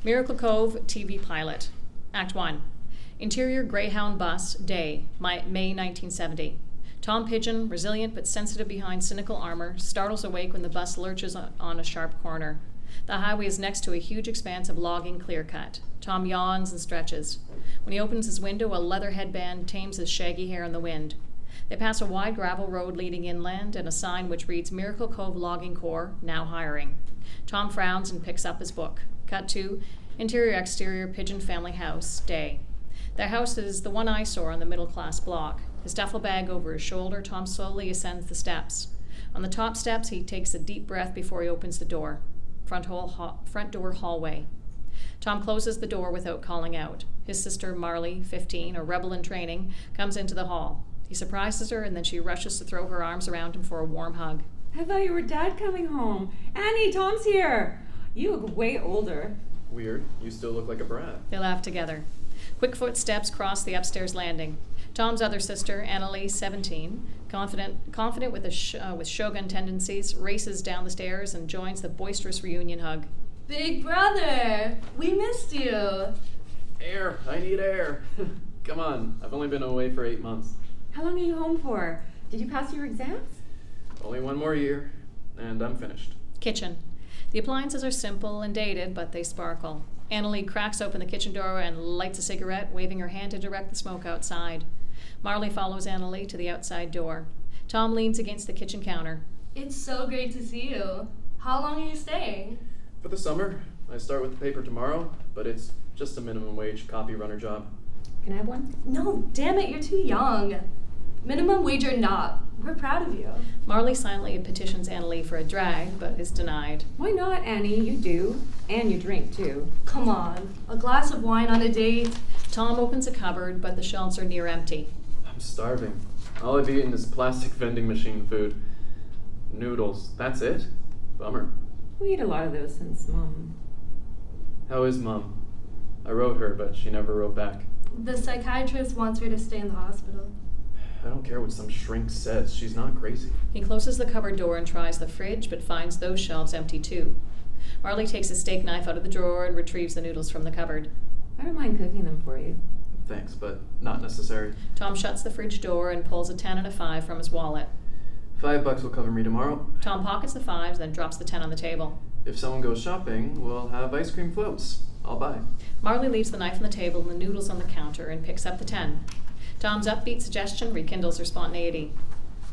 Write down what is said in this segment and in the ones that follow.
Miracle Cove TV pilot. Act 1. Interior Greyhound bus, day, May 1970. Tom Pigeon, resilient but sensitive behind cynical armor, startles awake when the bus lurches on a sharp corner. The highway is next to a huge expanse of logging clear-cut. Tom yawns and stretches. When he opens his window, a leather headband tames his shaggy hair in the wind. They pass a wide gravel road leading inland and a sign which reads Miracle Cove Logging Corps, now hiring. Tom frowns and picks up his book. Cut to interior-exterior Pigeon family house, day. Their house is the one eyesore on the middle-class block. His duffel bag over his shoulder, Tom slowly ascends the steps. On the top steps, he takes a deep breath before he opens the door. Front door hallway. Tom closes the door without calling out. His sister, Marley, 15, a rebel in training, comes into the hall. He surprises her, and then she rushes to throw her arms around him for a warm hug. I thought you were Dad coming home. Annie, Tom's here. You look way older. Weird. You still look like a brat. They laugh together. Quick footsteps cross the upstairs landing. Tom's other sister, Annaleigh, 17, confident with shogun tendencies, races down the stairs and joins the boisterous reunion hug. Big brother, we missed you. Air. I need air. Come on. I've only been away for 8 months. How long are you home for? Did you pass your exams? Only 1 more year, and I'm finished. Kitchen. The appliances are simple and dated, but they sparkle. Annaleigh cracks open the kitchen door and lights a cigarette, waving her hand to direct the smoke outside. Marley follows Annaleigh to the outside door. Tom leans against the kitchen counter. It's so great to see you. How long are you staying? For the summer, I start with the paper tomorrow, but it's just a minimum wage copy runner job. Can I have one? No, damn it, you're too young. Minimum wage or not, we're proud of you. Marley silently petitions Annaleigh for a drag, but is denied. Why not, Annie? You do. And you drink, too. Come on, a glass of wine on a date. Tom opens a cupboard, but the shelves are near empty. I'm starving. All I've eaten is plastic vending machine food. Noodles. That's it? Bummer. We eat a lot of those since Mom. How is Mom? I wrote her, but she never wrote back. The psychiatrist wants her to stay in the hospital. I don't care what some shrink says. She's not crazy. He closes the cupboard door and tries the fridge, but finds those shelves empty too. Marley takes a steak knife out of the drawer and retrieves the noodles from the cupboard. I don't mind cooking them for you. Thanks, but not necessary. Tom shuts the fridge door and pulls a 10 and a 5 from his wallet. $5 will cover me tomorrow. Tom pockets the 5s, then drops the 10 on the table. If someone goes shopping, we'll have ice cream floats. I'll buy. Marley leaves the knife on the table and the noodles on the counter and picks up the 10. Tom's upbeat suggestion rekindles her spontaneity.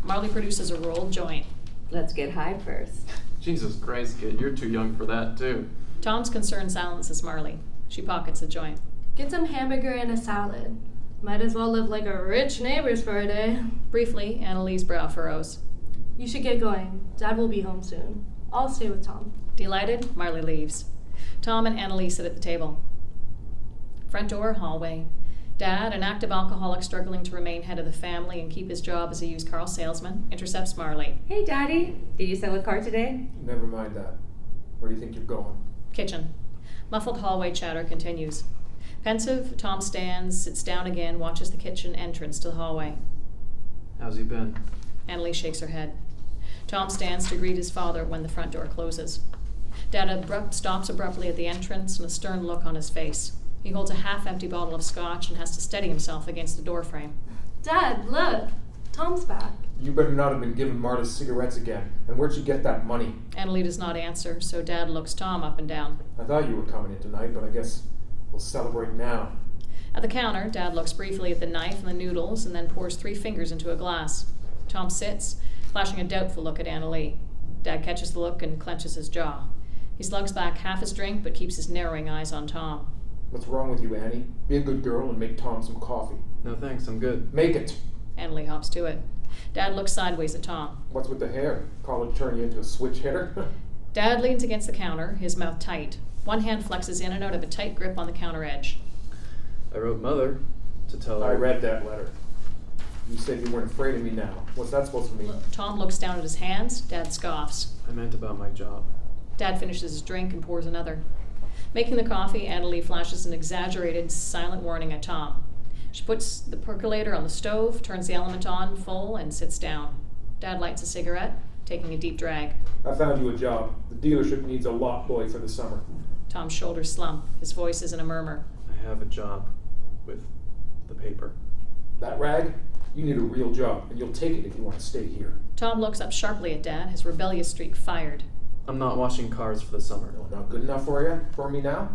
Marley produces a rolled joint. Let's get high first. Jesus Christ, kid, you're too young for that, too. Tom's concern silences Marley. She pockets the joint. Get some hamburger and a salad. Might as well live like a rich neighbors for a day. Briefly, Annaleig's brow furrows. You should get going. Dad will be home soon. I'll stay with Tom. Delighted, Marley leaves. Tom and Annaleigh sit at the table. Front door, hallway. Dad, an active alcoholic struggling to remain head of the family and keep his job as a used car salesman, intercepts Marley. Hey, Daddy. Did you sell a car today? Never mind that. Where do you think you're going? Kitchen. Muffled hallway chatter continues. Pensive, Tom stands, sits down again, watches the kitchen entrance to the hallway. How's he been? Annaleigh shakes her head. Tom stands to greet his father when the front door closes. Dad stops abruptly at the entrance and a stern look on his face. He holds a half-empty bottle of scotch and has to steady himself against the doorframe. Dad, look. Tom's back. You better not have been giving Marta cigarettes again. And where'd you get that money? Annaleigh does not answer, so Dad looks Tom up and down. I thought you were coming in tonight, but I guess we'll celebrate now. At the counter, Dad looks briefly at the knife and the noodles and then pours 3 fingers into a glass. Tom sits, flashing a doubtful look at Annaleigh. Dad catches the look and clenches his jaw. He slugs back half his drink but keeps his narrowing eyes on Tom. What's wrong with you, Annie? Be a good girl and make Tom some coffee. No thanks, I'm good. Make it! Annaleigh hops to it. Dad looks sideways at Tom. What's with the hair? Call it turn you into a switch hitter? Dad leans against the counter, his mouth tight. One hand flexes in and out of a tight grip on the counter edge. I wrote Mother to tell her... I read that letter. You said you weren't afraid of me now. What's that supposed to mean? Tom looks down at his hands. Dad scoffs. I meant about my job. Dad finishes his drink and pours another. Making the coffee, Annaleigh flashes an exaggerated, silent warning at Tom. She puts the percolator on the stove, turns the element on full, and sits down. Dad lights a cigarette, taking a deep drag. I found you a job. The dealership needs a lot boy for the summer. Tom's shoulders slump. His voice is in a murmur. I have a job with the paper. That rag? You need a real job, and you'll take it if you want to stay here. Tom looks up sharply at Dad, his rebellious streak fired. I'm not washing cars for the summer. No, not good enough for you? For me now?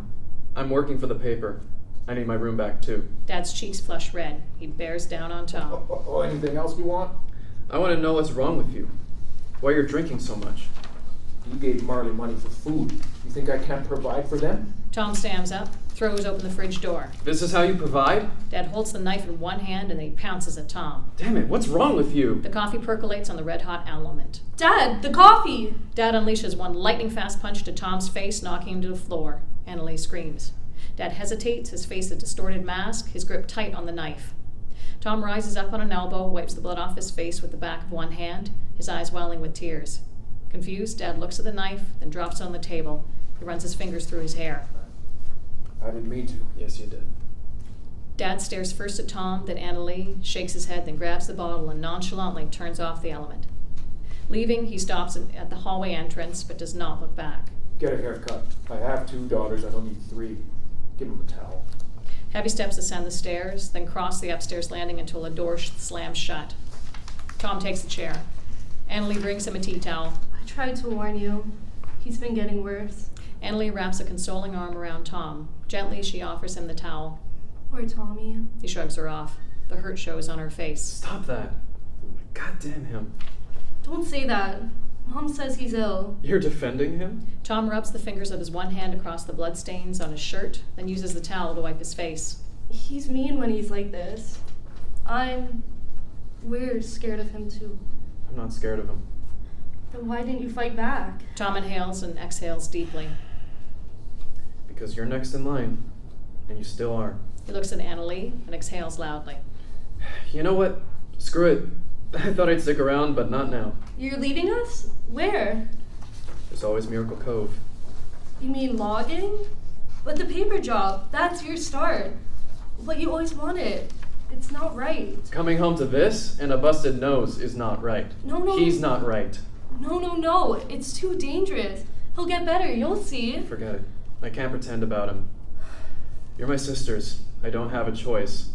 I'm working for the paper. I need my room back too. Dad's cheeks flush red. He bears down on Tom. Anything else you want? I want to know what's wrong with you. Why you're drinking so much. You gave Marley money for food. You think I can't provide for them? Tom stands up, throws open the fridge door. This is how you provide? Dad holds the knife in one hand and then he pounces at Tom. Damn it, what's wrong with you? The coffee percolates on the red-hot element. Dad, the coffee! Dad unleashes one lightning-fast punch to Tom's face, knocking him to the floor. Annaleigh screams. Dad hesitates, his face a distorted mask, his grip tight on the knife. Tom rises up on an elbow, wipes the blood off his face with the back of one hand, his eyes welling with tears. Confused, Dad looks at the knife, then drops it on the table. He runs his fingers through his hair. I didn't mean to. Yes, you did. Dad stares first at Tom, then Annaleigh, shakes his head, then grabs the bottle and nonchalantly turns off the element. Leaving, he stops at the hallway entrance, but does not look back. Get a haircut. I have 2 daughters. I don't need 3. Give them a towel. Heavy steps ascend the stairs, then cross the upstairs landing until a door slams shut. Tom takes a chair. Annaleigh brings him a tea towel. I tried to warn you. He's been getting worse. Annaleigh wraps a consoling arm around Tom. Gently, she offers him the towel. Poor Tommy. He shrugs her off. The hurt shows on her face. Stop that. God damn him. Don't say that. Mom says he's ill. You're defending him? Tom rubs the fingers of his one hand across the bloodstains on his shirt, then uses the towel to wipe his face. He's mean when he's like this. We're scared of him too. I'm not scared of him. Then why didn't you fight back? Tom inhales and exhales deeply. Because you're next in line. And you still are. He looks at Annaleigh and exhales loudly. You know what? Screw it. I thought I'd stick around, but not now. You're leaving us? Where? There's always Miracle Cove. You mean logging? But the paper job, that's your start. What you always wanted. It's not right. Coming home to this and a busted nose is not right. No. He's not right. No. It's too dangerous. He'll get better, you'll see. Forget it. I can't pretend about him. You're my sisters. I don't have a choice.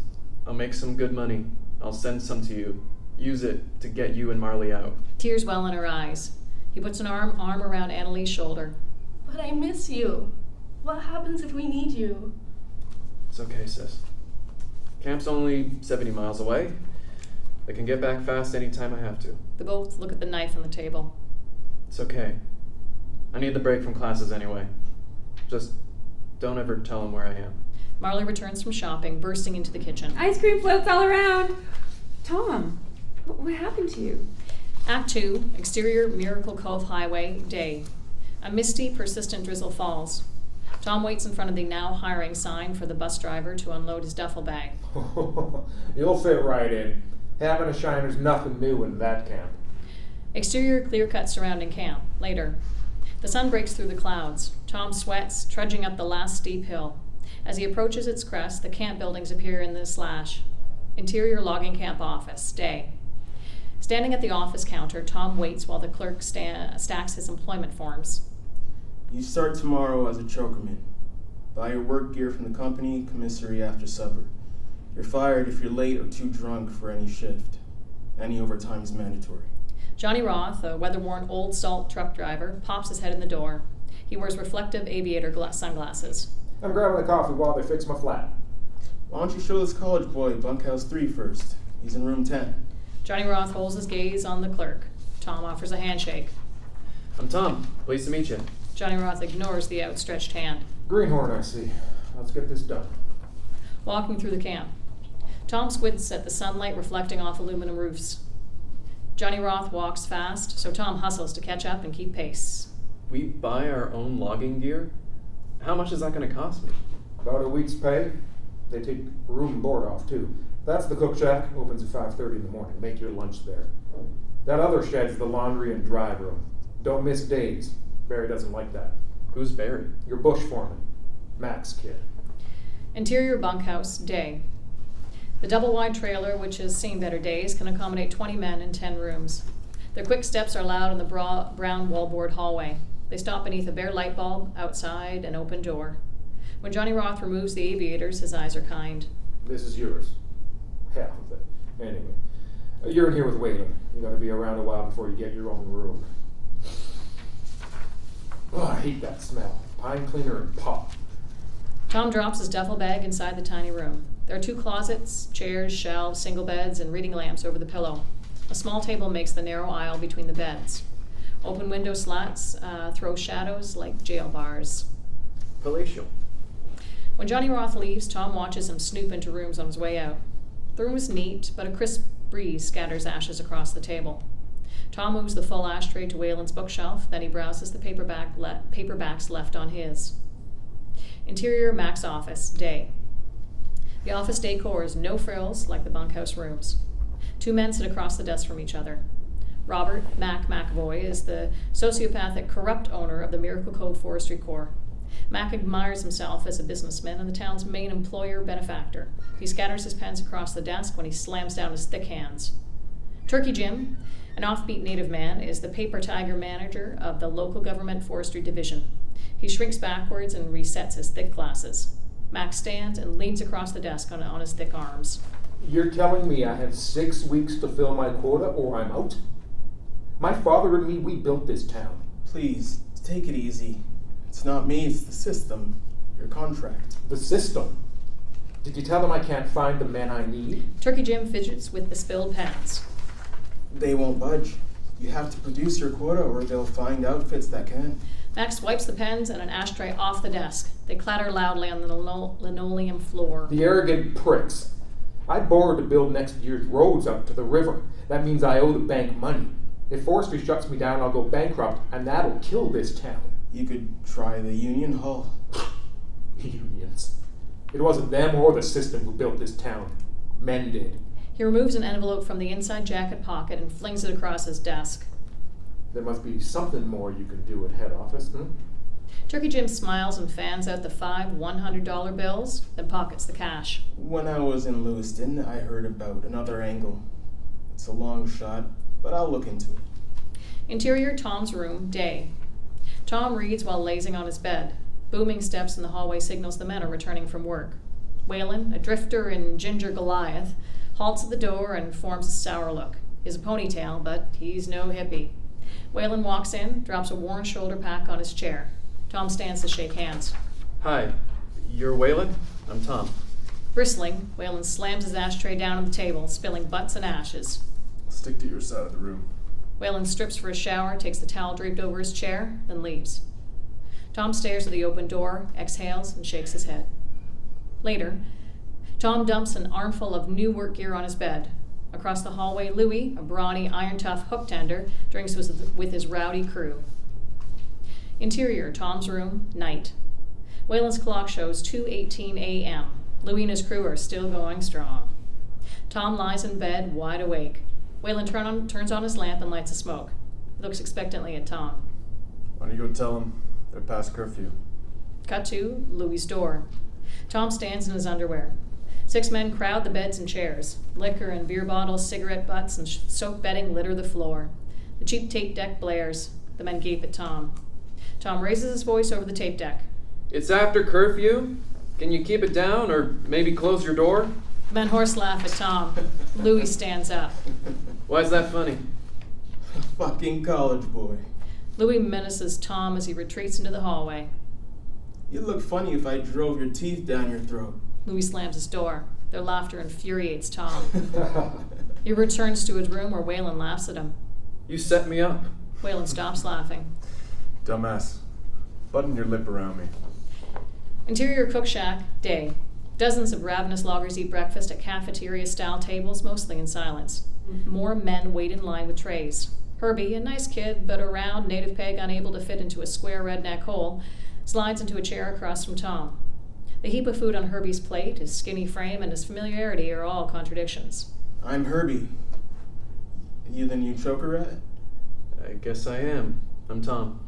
I'll make some good money. I'll send some to you. Use it to get you and Marley out. Tears well in her eyes. He puts an arm around Annaleigh's shoulder. But I miss you. What happens if we need you? It's okay, sis. Camp's only 70 miles away. I can get back fast anytime I have to. They both look at the knife on the table. It's okay. I need the break from classes anyway. Just don't ever tell him where I am. Marley returns from shopping, bursting into the kitchen. Ice cream floats all around. Tom, what happened to you? Act 2, exterior Miracle Cove Highway, day. A misty, persistent drizzle falls. Tom waits in front of the now hiring sign for the bus driver to unload his duffel bag. You'll fit right in. Having a shiner's nothing new in that camp. Exterior clear-cut surrounding camp, later. The sun breaks through the clouds. Tom sweats, trudging up the last steep hill. As he approaches its crest, the camp buildings appear in the slash. Interior logging camp office, day. Standing at the office counter, Tom waits while the clerk stacks his employment forms. You start tomorrow as a chokerman. Buy your work gear from the company commissary after supper. You're fired if you're late or too drunk for any shift. Any overtime is mandatory. Johnny Roth, a weather-worn old salt truck driver, pops his head in the door. He wears reflective aviator sunglasses. I'm grabbing the coffee while they fix my flat. Why don't you show this college boy bunkhouse 3 first? He's in room 10. Johnny Roth holds his gaze on the clerk. Tom offers a handshake. I'm Tom. Pleased to meet you. Johnny Roth ignores the outstretched hand. Greenhorn, I see. Let's get this done. Walking through the camp. Tom squints at the sunlight reflecting off aluminum roofs. Johnny Roth walks fast, so Tom hustles to catch up and keep pace. We buy our own logging gear? How much is that going to cost me? About a week's pay. They take room and board off, too. That's the cook shack. Opens at 5:30 in the morning. Make your lunch there. That other shed's the laundry and dry room. Don't miss days. Barry doesn't like that. Who's Barry? Your bush foreman. Mac's kid. Interior bunkhouse, day. The double-wide trailer, which has seen better days, can accommodate 20 men in 10 rooms. Their quick steps are loud in the brown wallboard hallway. They stop beneath a bare light bulb, outside an open door. When Johnny Roth removes the aviators, his eyes are kind. This is yours. Half of it. Anyway. You're in here with Weylin. You gotta be around a while before you get your own room. Oh, I hate that smell. Pine cleaner and pop. Tom drops his duffel bag inside the tiny room. There are 2 closets, chairs, shelves, single beds, and reading lamps over the pillow. A small table makes the narrow aisle between the beds. Open window slats throw shadows like jail bars. Palatial. When Johnny Roth leaves, Tom watches him snoop into rooms on his way out. The room is neat, but a crisp breeze scatters ashes across the table. Tom moves the full ashtray to Weylin's bookshelf, then he browses the paperbacks left on his. Interior Mac's office, day. The office decor is no frills like the bunkhouse rooms. 2 men sit across the desk from each other. Robert Mac McAvoy is the sociopathic, corrupt owner of the Miracle Cove Forestry Corps. Mac admires himself as a businessman and the town's main employer-benefactor. He scatters his pens across the desk when he slams down his thick hands. Turkey Jim, an offbeat native man, is the paper tiger manager of the local government forestry division. He shrinks backwards and resets his thick glasses. Mac stands and leans across the desk on his thick arms. You're telling me I have 6 weeks to fill my quota or I'm out? My father and me, we built this town. Please, take it easy. It's not me, it's the system. Your contract. The system. Did you tell them I can't find the men I need? Turkey Jim fidgets with the spilled pens. They won't budge. You have to produce your quota or they'll find outfits that can. Max wipes the pens and an ashtray off the desk. They clatter loudly on the linoleum floor. The arrogant pricks. I borrowed to build next year's roads up to the river. That means I owe the bank money. If forestry shuts me down, I'll go bankrupt, and that'll kill this town. You could try the Union Hall. Unions. It wasn't them or the system who built this town. Men did. He removes an envelope from the inside jacket pocket and flings it across his desk. There must be something more you can do at head office, Turkey Jim smiles and fans out the 5 $100 bills, then pockets the cash. When I was in Lewiston, I heard about another angle. It's a long shot, but I'll look into it. Interior Tom's room, day. Tom reads while lazing on his bed. Booming steps in the hallway signals the men are returning from work. Weylin, a drifter in ginger Goliath, halts at the door and forms a sour look. He has a ponytail, but he's no hippie. Weylin walks in, drops a worn shoulder pack on his chair. Tom stands to shake hands. Hi, you're Weylin? I'm Tom. Bristling, Weylin slams his ashtray down on the table, spilling butts and ashes. Stick to your side of the room. Weylin strips for a shower, takes the towel draped over his chair, then leaves. Tom stares at the open door, exhales, and shakes his head. Later, Tom dumps an armful of new work gear on his bed. Across the hallway, Louis, a brawny, iron-tough hook tender, drinks with his rowdy crew. Interior, Tom's room, night. Weylin's clock shows 2:18 a.m. Louis and his crew are still going strong. Tom lies in bed, wide awake. Weylin turns on his lamp and lights a smoke. He looks expectantly at Tom. Why don't you go tell them they're past curfew? Cut to Louis' door. Tom stands in his underwear. 6 men crowd the beds and chairs. Liquor and beer bottles, cigarette butts, and soap bedding litter the floor. The cheap tape deck blares. The men gape at Tom. Tom raises his voice over the tape deck. It's after curfew? Can you keep it down or maybe close your door? The men horse laugh at Tom. Louis stands up. Why is that funny? Fucking college boy. Louis menaces Tom as he retreats into the hallway. You'd look funny if I drove your teeth down your throat. Louis slams his door. Their laughter infuriates Tom. He returns to his room where Weylin laughs at him. You set me up. Weylin stops laughing. Dumbass. Button your lip around me. Interior cook shack, day. Dozens of ravenous loggers eat breakfast at cafeteria-style tables, mostly in silence. More men wait in line with trays. Herbie, a nice kid, but a round native peg unable to fit into a square redneck hole, slides into a chair across from Tom. The heap of food on Herbie's plate, his skinny frame, and his familiarity are all contradictions. I'm Herbie. You the new choker rat? I guess I am. I'm Tom.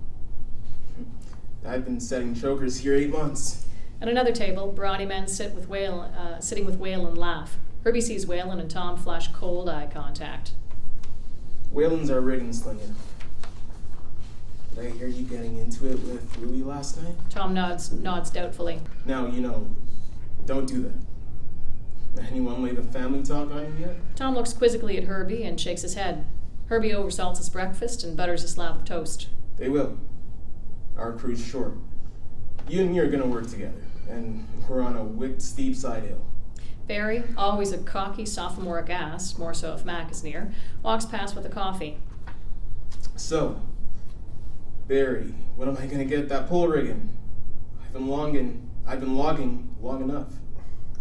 I've been setting chokers here 8 months. At another table, brawny men sitting with Weylin laugh. Herbie sees Weylin and Tom flash cold eye contact. Weylin's our rigging slinger. Did I hear you getting into it with Louie last night? Tom nods doubtfully. Now, don't do that. Anyone lay the family talk on you yet? Tom looks quizzically at Herbie and shakes his head. Herbie oversalts his breakfast and butters a slab of toast. They will. Our crew's short. You and me are gonna work together, and we're on a wicked steep side hill. Barry, always a cocky sophomoric ass, more so if Mac is near, walks past with a coffee. So, Barry, when am I gonna get that pole rigging? I've been logging long enough.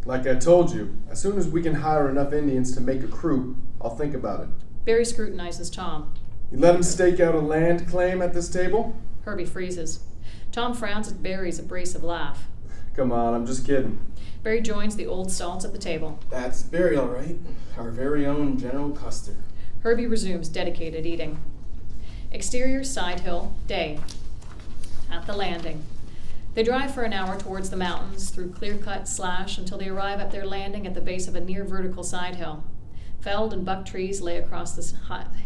Like I told you, as soon as we can hire enough Indians to make a crew, I'll think about it. Barry scrutinizes Tom. You let him stake out a land claim at this table? Herbie freezes. Tom frowns at Barry's abrasive laugh. Come on, I'm just kidding. Barry joins the old salts at the table. That's Barry, all right. Our very own General Custer. Herbie resumes dedicated eating. Exterior side hill, day. At the landing. They drive for an hour towards the mountains through clear-cut slash until they arrive at their landing at the base of a near-vertical side hill. Felled and buck trees lay across the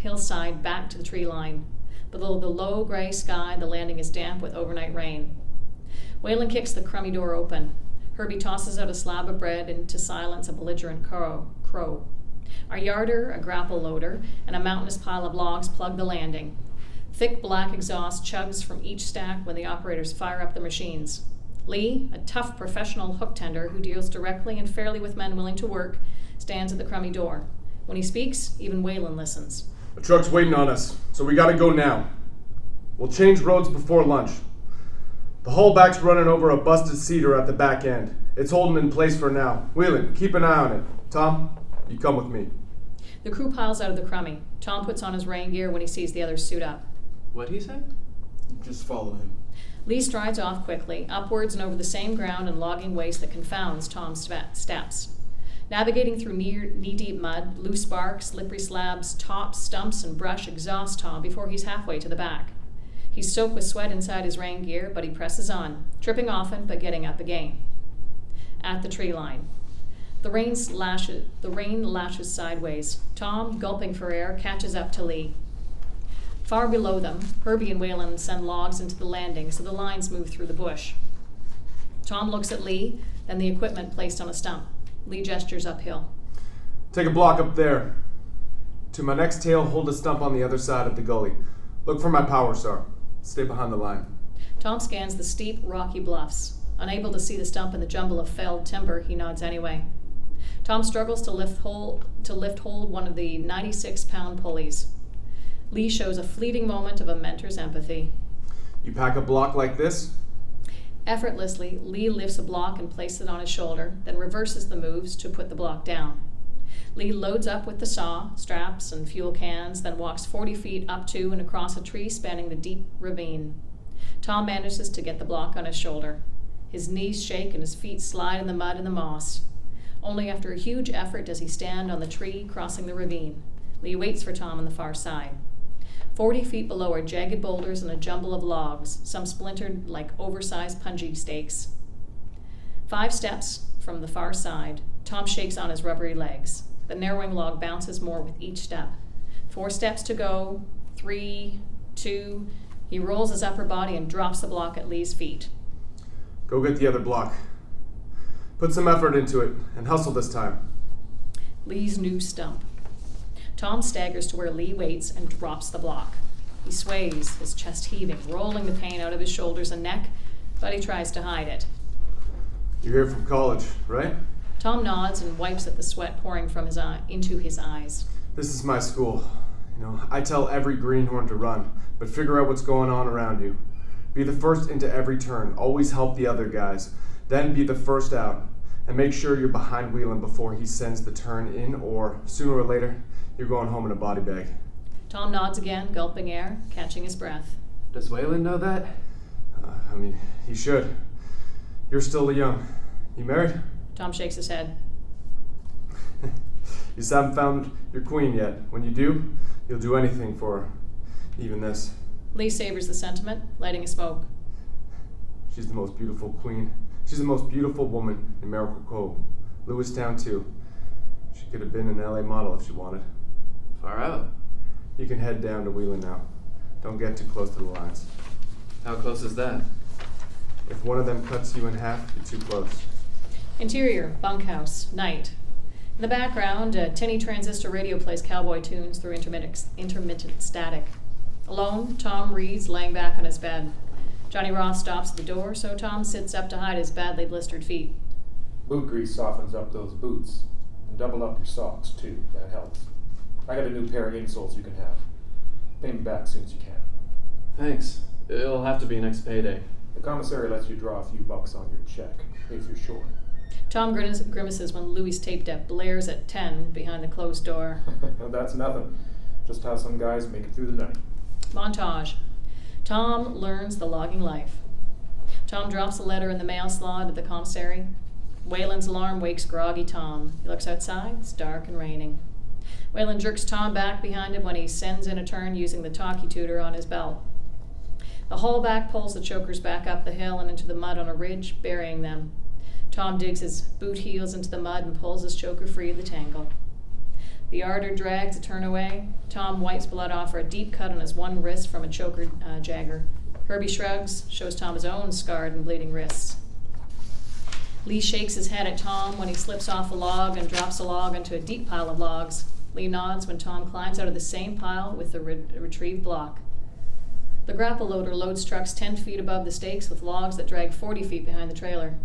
hillside back to the tree line. Below the low gray sky, the landing is damp with overnight rain. Weylin kicks the crummy door open. Herbie tosses out a slab of bread and to silence a belligerent crow. A yarder, a grapple loader, and a mountainous pile of logs plug the landing. Thick black exhaust chugs from each stack when the operators fire up the machines. Lee, a tough professional hook tender who deals directly and fairly with men willing to work, stands at the crummy door. When he speaks, even Weylin listens. The truck's waiting on us, so we gotta go now. We'll change roads before lunch. The hullback's running over a busted cedar at the back end. It's holding in place for now. Weylin, keep an eye on it. Tom, you come with me. The crew piles out of the crummy. Tom puts on his rain gear when he sees the others suit up. What'd he say? Just follow him. Lee strides off quickly, upwards and over the same ground and logging waste that confounds Tom's steps. Navigating through knee-deep mud, loose bark, slippery slabs, tops, stumps, and brush exhaust Tom before he's halfway to the back. He's soaked with sweat inside his rain gear, but he presses on, tripping often but getting up again. At the tree line. The rain lashes sideways. Tom, gulping for air, catches up to Lee. Far below them, Herbie and Weylin send logs into the landing so the lines move through the bush. Tom looks at Lee, then the equipment placed on a stump. Lee gestures uphill. Take a block up there. To my next tail, hold a stump on the other side of the gully. Look for my power saw. Stay behind the line. Tom scans the steep, rocky bluffs. Unable to see the stump in the jumble of felled timber, he nods anyway. Tom struggles to lift hold one of the 96-pound pulleys. Lee shows a fleeting moment of a mentor's empathy. You pack a block like this? Effortlessly, Lee lifts a block and places it on his shoulder, then reverses the moves to put the block down. Lee loads up with the saw, straps, and fuel cans, then walks 40 feet up to and across a tree spanning the deep ravine. Tom manages to get the block on his shoulder. His knees shake and his feet slide in the mud and the moss. Only after a huge effort does he stand on the tree crossing the ravine. Lee waits for Tom on the far side. 40 feet below are jagged boulders and a jumble of logs, some splintered like oversized punji stakes. 5 steps from the far side, Tom shakes on his rubbery legs. The narrowing log bounces more with each step. 4 steps to go, 3, 2, he rolls his upper body and drops the block at Lee's feet. Go get the other block. Put some effort into it, and hustle this time. Lee's new stump. Tom staggers to where Lee waits and drops the block. He sways, his chest heaving, rolling the pain out of his shoulders and neck, but he tries to hide it. You're here from college, right? Tom nods and wipes at the sweat pouring from into his eyes. This is my school. I tell every greenhorn to run, but figure out what's going on around you. Be the first into every turn. Always help the other guys. Then be the first out. And make sure you're behind Weylin before he sends the turn in, or sooner or later, you're going home in a body bag. Tom nods again, gulping air, catching his breath. Does Weylin know that? He should. You're still young. You married? Tom shakes his head. You just haven't found your queen yet. When you do, you'll do anything for her. Even this. Lee savors the sentiment, lighting a smoke. She's the most beautiful queen. She's the most beautiful woman in Cove. Lewistown, too. She could have been an LA model if she wanted. Far out. You can head down to Weylin now. Don't get too close to the lines. How close is that? If one of them cuts you in half, you're too close. Interior, bunkhouse, night. In the background, a tinny transistor radio plays cowboy tunes through intermittent static. Alone, Tom reads, laying back on his bed. Johnny Roth stops at the door, so Tom sits up to hide his badly blistered feet. Boot grease softens up those boots. And double up your socks, too. That helps. I got a new pair of insoles you can have. Pay me back as soon as you can. Thanks. It'll have to be next payday. The commissary lets you draw a few bucks on your check, if you're short. Tom grimaces when Louis' tape deck blares at 10 behind the closed door. That's nothing. Just how some guys make it through the night. Montage. Tom learns the logging life. Tom drops a letter in the mail slot at the commissary. Weylin's alarm wakes groggy Tom. He looks outside. It's dark and raining. Weylin jerks Tom back behind him when he sends in a turn using the talkie tutor on his belt. The haulback pulls the chokers back up the hill and into the mud on a ridge, burying them. Tom digs his boot heels into the mud and pulls his choker free of the tangle. The yarder drags a turn away. Tom wipes blood off for a deep cut on his one wrist from a choker jagger. Herbie shrugs, shows Tom his own scarred and bleeding wrists. Lee shakes his head at Tom when he slips off a log and drops a log into a deep pile of logs. Lee nods when Tom climbs out of the same pile with the retrieved block. The grapple loader loads trucks 10 feet above the stakes with logs that drag 40 feet behind the trailer.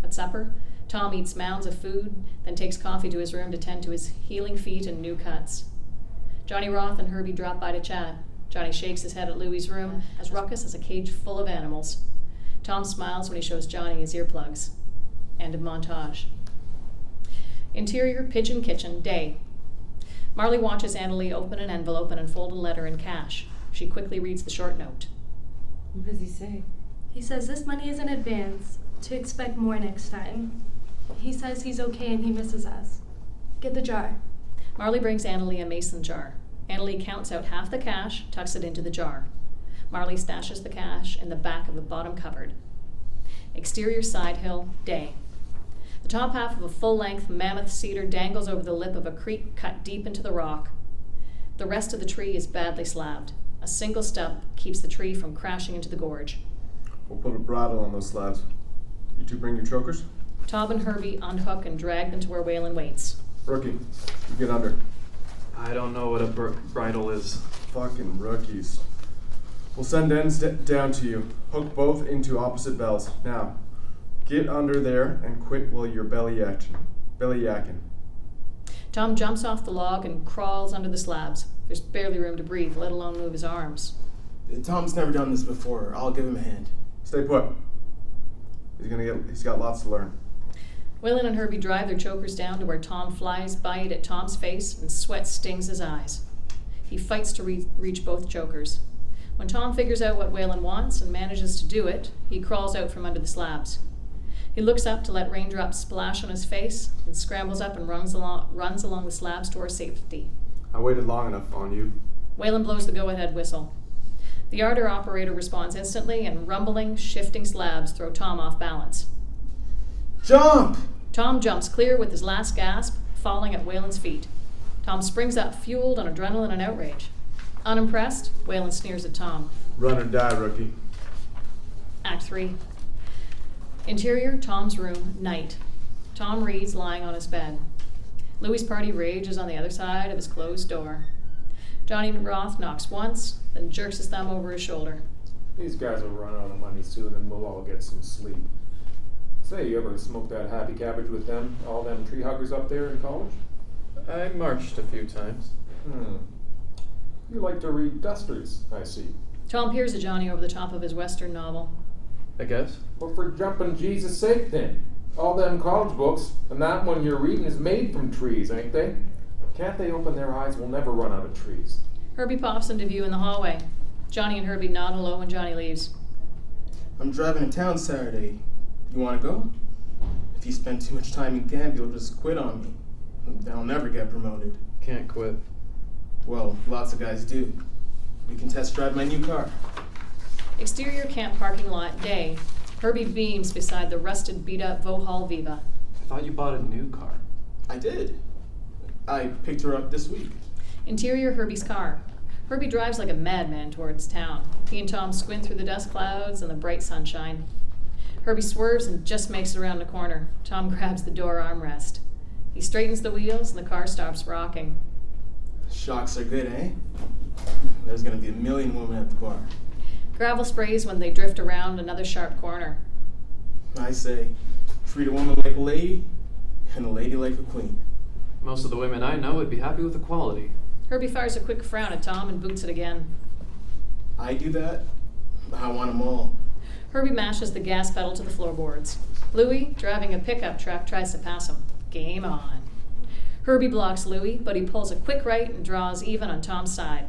At supper, Tom eats mounds of food, then takes coffee to his room to tend to his healing feet and new cuts. Johnny Roth and Herbie drop by to chat. Johnny shakes his head at Louie's room, as ruckus as a cage full of animals. Tom smiles when he shows Johnny his earplugs. End of montage. Interior pigeon kitchen, day. Marley watches Annaleigh open an envelope and unfold a letter in cash. She quickly reads the short note. What does he say? He says this money is in advance, to expect more next time. He says he's okay and he misses us. Get the jar. Marley brings Annaleigh a mason jar. Annaleigh counts out half the cash, tucks it into the jar. Marley stashes the cash in the back of the bottom cupboard. Exterior side hill, day. The top half of a full-length mammoth cedar dangles over the lip of a creek cut deep into the rock. The rest of the tree is badly slabbed. A single stub keeps the tree from crashing into the gorge. We'll put a bridle on those slabs. You two bring your chokers? Tom and Herbie unhook and drag them to where Weylin waits. Rookie, you get under. I don't know what a bridle is. Fucking rookies. We'll send ends down to you. Hook both into opposite bells. Now, get under there and quit while you're belly yakking. Tom jumps off the log and crawls under the slabs. There's barely room to breathe, let alone move his arms. Tom's never done this before. I'll give him a hand. Stay put. He's got lots to learn. Weylin and Herbie drive their chokers down to where Tom flies by it at Tom's face and sweat stings his eyes. He fights to reach both chokers. When Tom figures out what Weylin wants and manages to do it, he crawls out from under the slabs. He looks up to let raindrops splash on his face and scrambles up and runs along the slabs to our safety. I waited long enough on you. Weylin blows the go-ahead whistle. The yarder operator responds instantly, and rumbling, shifting slabs throw Tom off balance. Jump! Tom jumps clear with his last gasp, falling at Weylin's feet. Tom springs up, fueled on adrenaline and outrage. Unimpressed, Weylin sneers at Tom. Run or die, rookie. Act 3. Interior, Tom's room, night. Tom reads lying on his bed. Louis' party rages on the other side of his closed door. Johnny Roth knocks once, then jerks his thumb over his shoulder. These guys will run out of money soon and we'll all get some sleep. Say, you ever smoke that happy cabbage with them, all them tree huggers up there in college? I marched a few times. You like to read dusters, I see. Tom peers at Johnny over the top of his Western novel. I guess. Well, for jumping Jesus' sake then. All them college books, and that one you're reading is made from trees, ain't they? Can't they open their eyes? We'll never run out of trees. Herbie pops into view in the hallway. Johnny and Herbie nod hello when Johnny leaves. I'm driving to town Saturday. You want to go? If you spend too much time in camp, you'll just quit on me. Then I'll never get promoted. Can't quit. Well, lots of guys do. We can test drive my new car. Exterior camp parking lot, day. Herbie beams beside the rusted, beat-up Vauxhall Viva. I thought you bought a new car. I did. I picked her up this week. Interior, Herbie's car. Herbie drives like a madman towards town. He and Tom squint through the dust clouds and the bright sunshine. Herbie swerves and just makes it around the corner. Tom grabs the door armrest. He straightens the wheels and the car stops rocking. Shocks are good, eh? There's gonna be a million women at the bar. Gravel sprays when they drift around another sharp corner. I say, treat a woman like a lady, and a lady like a queen. Most of the women I know would be happy with equality. Herbie fires a quick frown at Tom and boots it again. I do that, but I want 'em all. Herbie mashes the gas pedal to the floorboards. Louis, driving a pickup truck, tries to pass him. Game on. Herbie blocks Louis, but he pulls a quick right and draws even on Tom's side.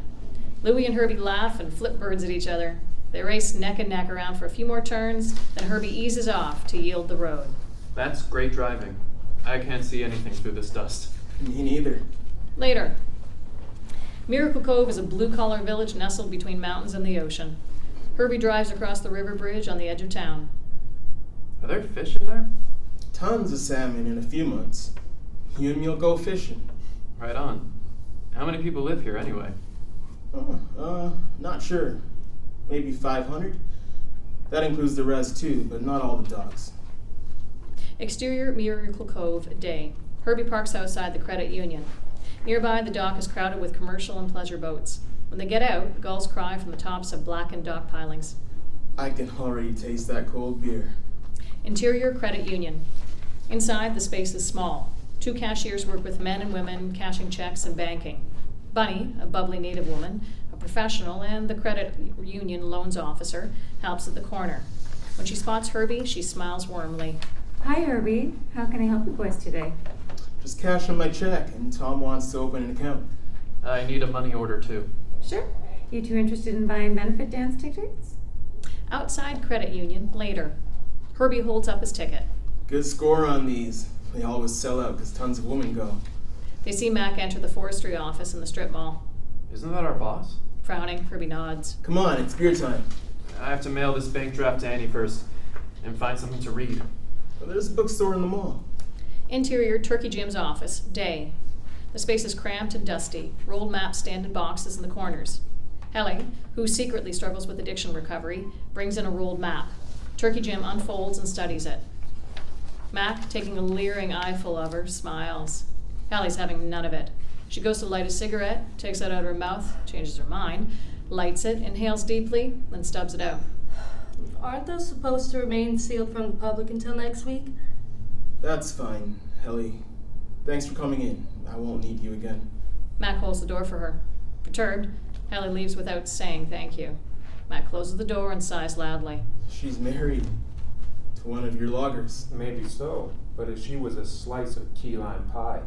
Louis and Herbie laugh and flip birds at each other. They race neck and neck around for a few more turns, then Herbie eases off to yield the road. That's great driving. I can't see anything through this dust. Me neither. Later. Miracle Cove is a blue-collar village nestled between mountains and the ocean. Herbie drives across the river bridge on the edge of town. Are there fish in there? Tons of salmon in a few months. You and me'll go fishing. Right on. How many people live here anyway? Not sure. Maybe 500. That includes the res too, but not all the dogs. Exterior Miracle Cove, day. Herbie parks outside the credit union. Nearby, the dock is crowded with commercial and pleasure boats. When they get out, gulls cry from the tops of blackened dock pilings. I can already taste that cold beer. Interior credit union. Inside, the space is small. 2 cashiers work with men and women cashing checks and banking. Bunny, a bubbly native woman, a professional, and the credit union loans officer, helps at the corner. When she spots Herbie, she smiles warmly. Hi, Herbie. How can I help you boys today? Just cashing my check, and Tom wants to open an account. I need a money order too. Sure. You two interested in buying benefit dance tickets? Outside credit union, later. Herbie holds up his ticket. Good score on these. They always sell out because tons of women go. They see Mac enter the forestry office in the strip mall. Isn't that our boss? Frowning, Herbie nods. Come on, it's beer time. I have to mail this bank draft to Annie first and find something to read. Well, there's a bookstore in the mall. Interior Turkey Jim's office, day. The space is cramped and dusty. Rolled maps stand in boxes in the corners. Helly, who secretly struggles with addiction recovery, brings in a rolled map. Turkey Jim unfolds and studies it. Mac, taking a leering eyeful of her, smiles. Helly's having none of it. She goes to light a cigarette, takes it out of her mouth, changes her mind, lights it, inhales deeply, then stubs it out. Aren't those supposed to remain sealed from the public until next week? That's fine, Helly. Thanks for coming in. I won't need you again. Mac holds the door for her. Perturbed, Helly leaves without saying thank you. Mac closes the door and sighs loudly. She's married to one of your loggers. Maybe so, but if she was a slice of key lime pie,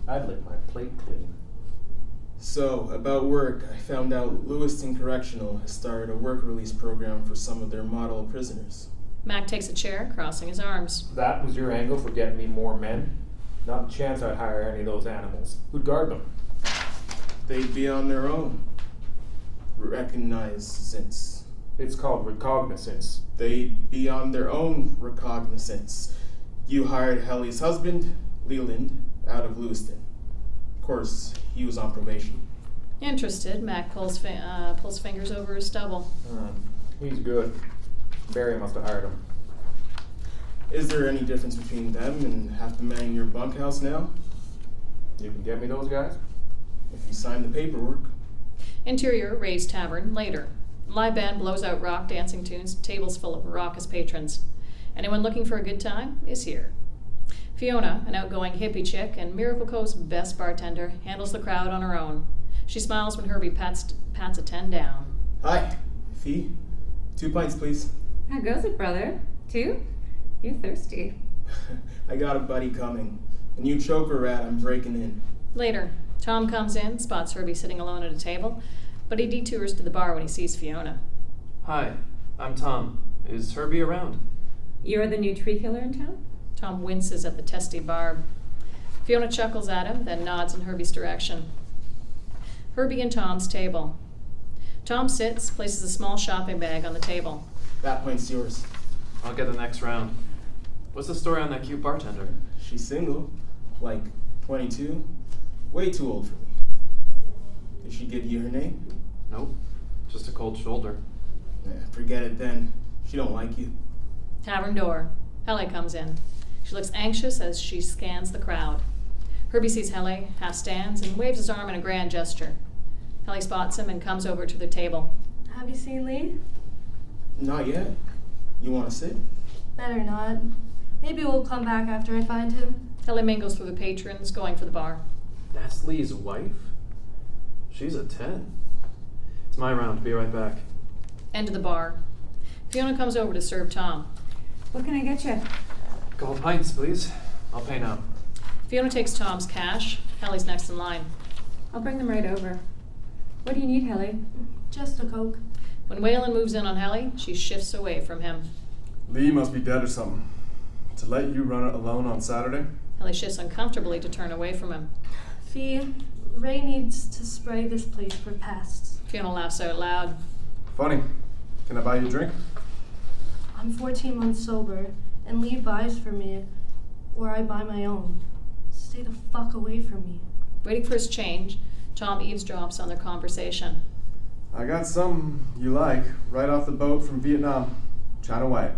I'd lick my plate clean. So, about work, I found out Lewiston Correctional has started a work release program for some of their model prisoners. Mac takes a chair, crossing his arms. That was your angle for getting me more men? Not a chance I'd hire any of those animals. Who'd guard them? They'd be on their own. Recognizance. It's called recognizance. They'd be on their own recognizance. You hired Helly's husband, Leland, out of Lewiston. Of course, he was on probation. Interested, Mac pulls fingers over his stubble. He's good. Barry must have hired him. Is there any difference between them and half the men in your bunkhouse now? You can get me those guys? If you sign the paperwork. Interior Ray's Tavern, later. Live band blows out rock dancing tunes, tables full of raucous patrons. Anyone looking for a good time is here. Faeona, an outgoing hippie chick and Miracle Cove's best bartender, handles the crowd on her own. She smiles when Herbie pats a 10 down. Hi, Fee. 2 pints, please. How goes it, brother? 2? You're thirsty. I got a buddy coming. A new choker rat I'm breaking in. Later, Tom comes in, spots Herbie sitting alone at a table, but he detours to the bar when he sees Faeona. Hi, I'm Tom. Is Herbie around? You're the new tree killer in town? Tom winces at the testy barb. Faeona chuckles at him, then nods in Herbie's direction. Herbie and Tom's table. Tom sits, places a small shopping bag on the table. That point's yours. I'll get the next round. What's the story on that cute bartender? She's single. Like 22. Way too old for me. Did she give you her name? Nope. Just a cold shoulder. Forget it then. She don't like you. Tavern door. Helle comes in. She looks anxious as she scans the crowd. Herbie sees Helle, half stands, and waves his arm in a grand gesture. Helle spots him and comes over to the table. Have you seen Lee? Not yet. You want to sit? Better not. Maybe we'll come back after I find him. Helle mingles through the patrons, going for the bar. That's Lee's wife? She's a 10. It's my round. Be right back. End of the bar. Faeona comes over to serve Tom. What can I get you? Gold pints, please. I'll pay now. Faeona takes Tom's cash. Helle's next in line. I'll bring them right over. What do you need, Helle? Just a Coke. When Weylin moves in on Helle, she shifts away from him. Lee must be dead or something. To let you run it alone on Saturday? Helle shifts uncomfortably to turn away from him. Fee, Ray needs to spray this place for pests. Faeona laughs out loud. Funny. Can I buy you a drink? I'm 14 months sober, and Lee buys for me, or I buy my own. Stay the fuck away from me. Waiting for his change, Tom eavesdrops on their conversation. I got some you like, right off the boat from Vietnam. China White.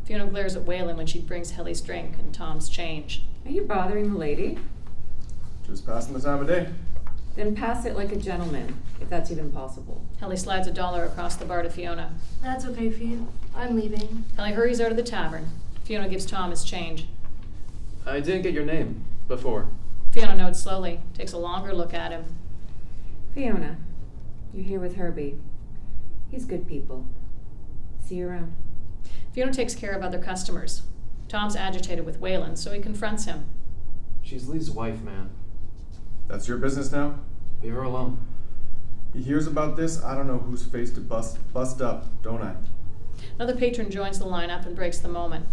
Faeona glares at Weylin when she brings Helle's drink and Tom's change. Are you bothering the lady? Just passing the time of day. Then pass it like a gentleman, if that's even possible. Helle slides $1 across the bar to Faeona. That's okay, Fee. I'm leaving. Helle hurries out of the tavern. Faeona gives Tom his change. I didn't get your name before. Faeona nods slowly, takes a longer look at him. Faeona, you're here with Herbie. He's good people. See you around. Faeona takes care of other customers. Tom's agitated with Weylin, so he confronts him. She's Lee's wife, man. That's your business now? Leave her alone. He hears about this, I don't know whose face to bust up, don't I? Another patron joins the lineup and breaks the moment.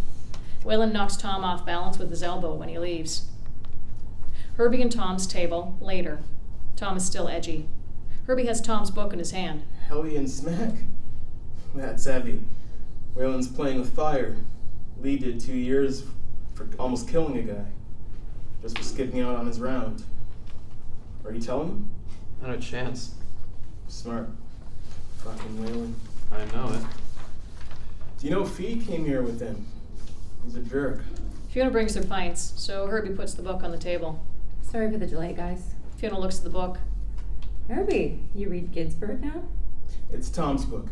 Weylin knocks Tom off balance with his elbow when he leaves. Herbie and Tom's table, later. Tom is still edgy. Herbie has Tom's book in his hand. Hellion smack? That's heavy. Weylin's playing with fire. Lee did 2 years for almost killing a guy. Just for skipping out on his round. Are you telling him? Not a chance. Smart. Fucking Weylin. I know it. Do you know Fee came here with him? He's a jerk. Faeona brings their pints, so Herbie puts the book on the table. Sorry for the delay, guys. Faeona looks at the book. Herbie, you read Ginsberg now? It's Tom's book.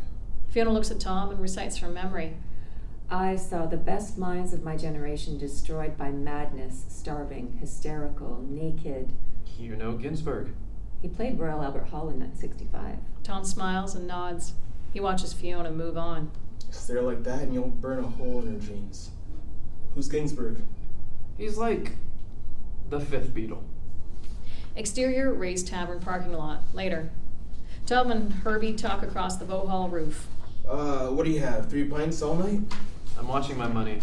Faeona looks at Tom and recites from memory. I saw the best minds of my generation destroyed by madness, starving, hysterical, naked. You know Ginsberg. He played Royal Albert Hall in 1965. Tom smiles and nods. He watches Faeona move on. Stare like that and you'll burn a hole in her jeans. Who's Ginsberg? He's like the fifth Beatle. Exterior raised tavern parking lot, later. Tom and Herbie talk across the Bow roof. What do you have? 3 pints all night? I'm watching my money.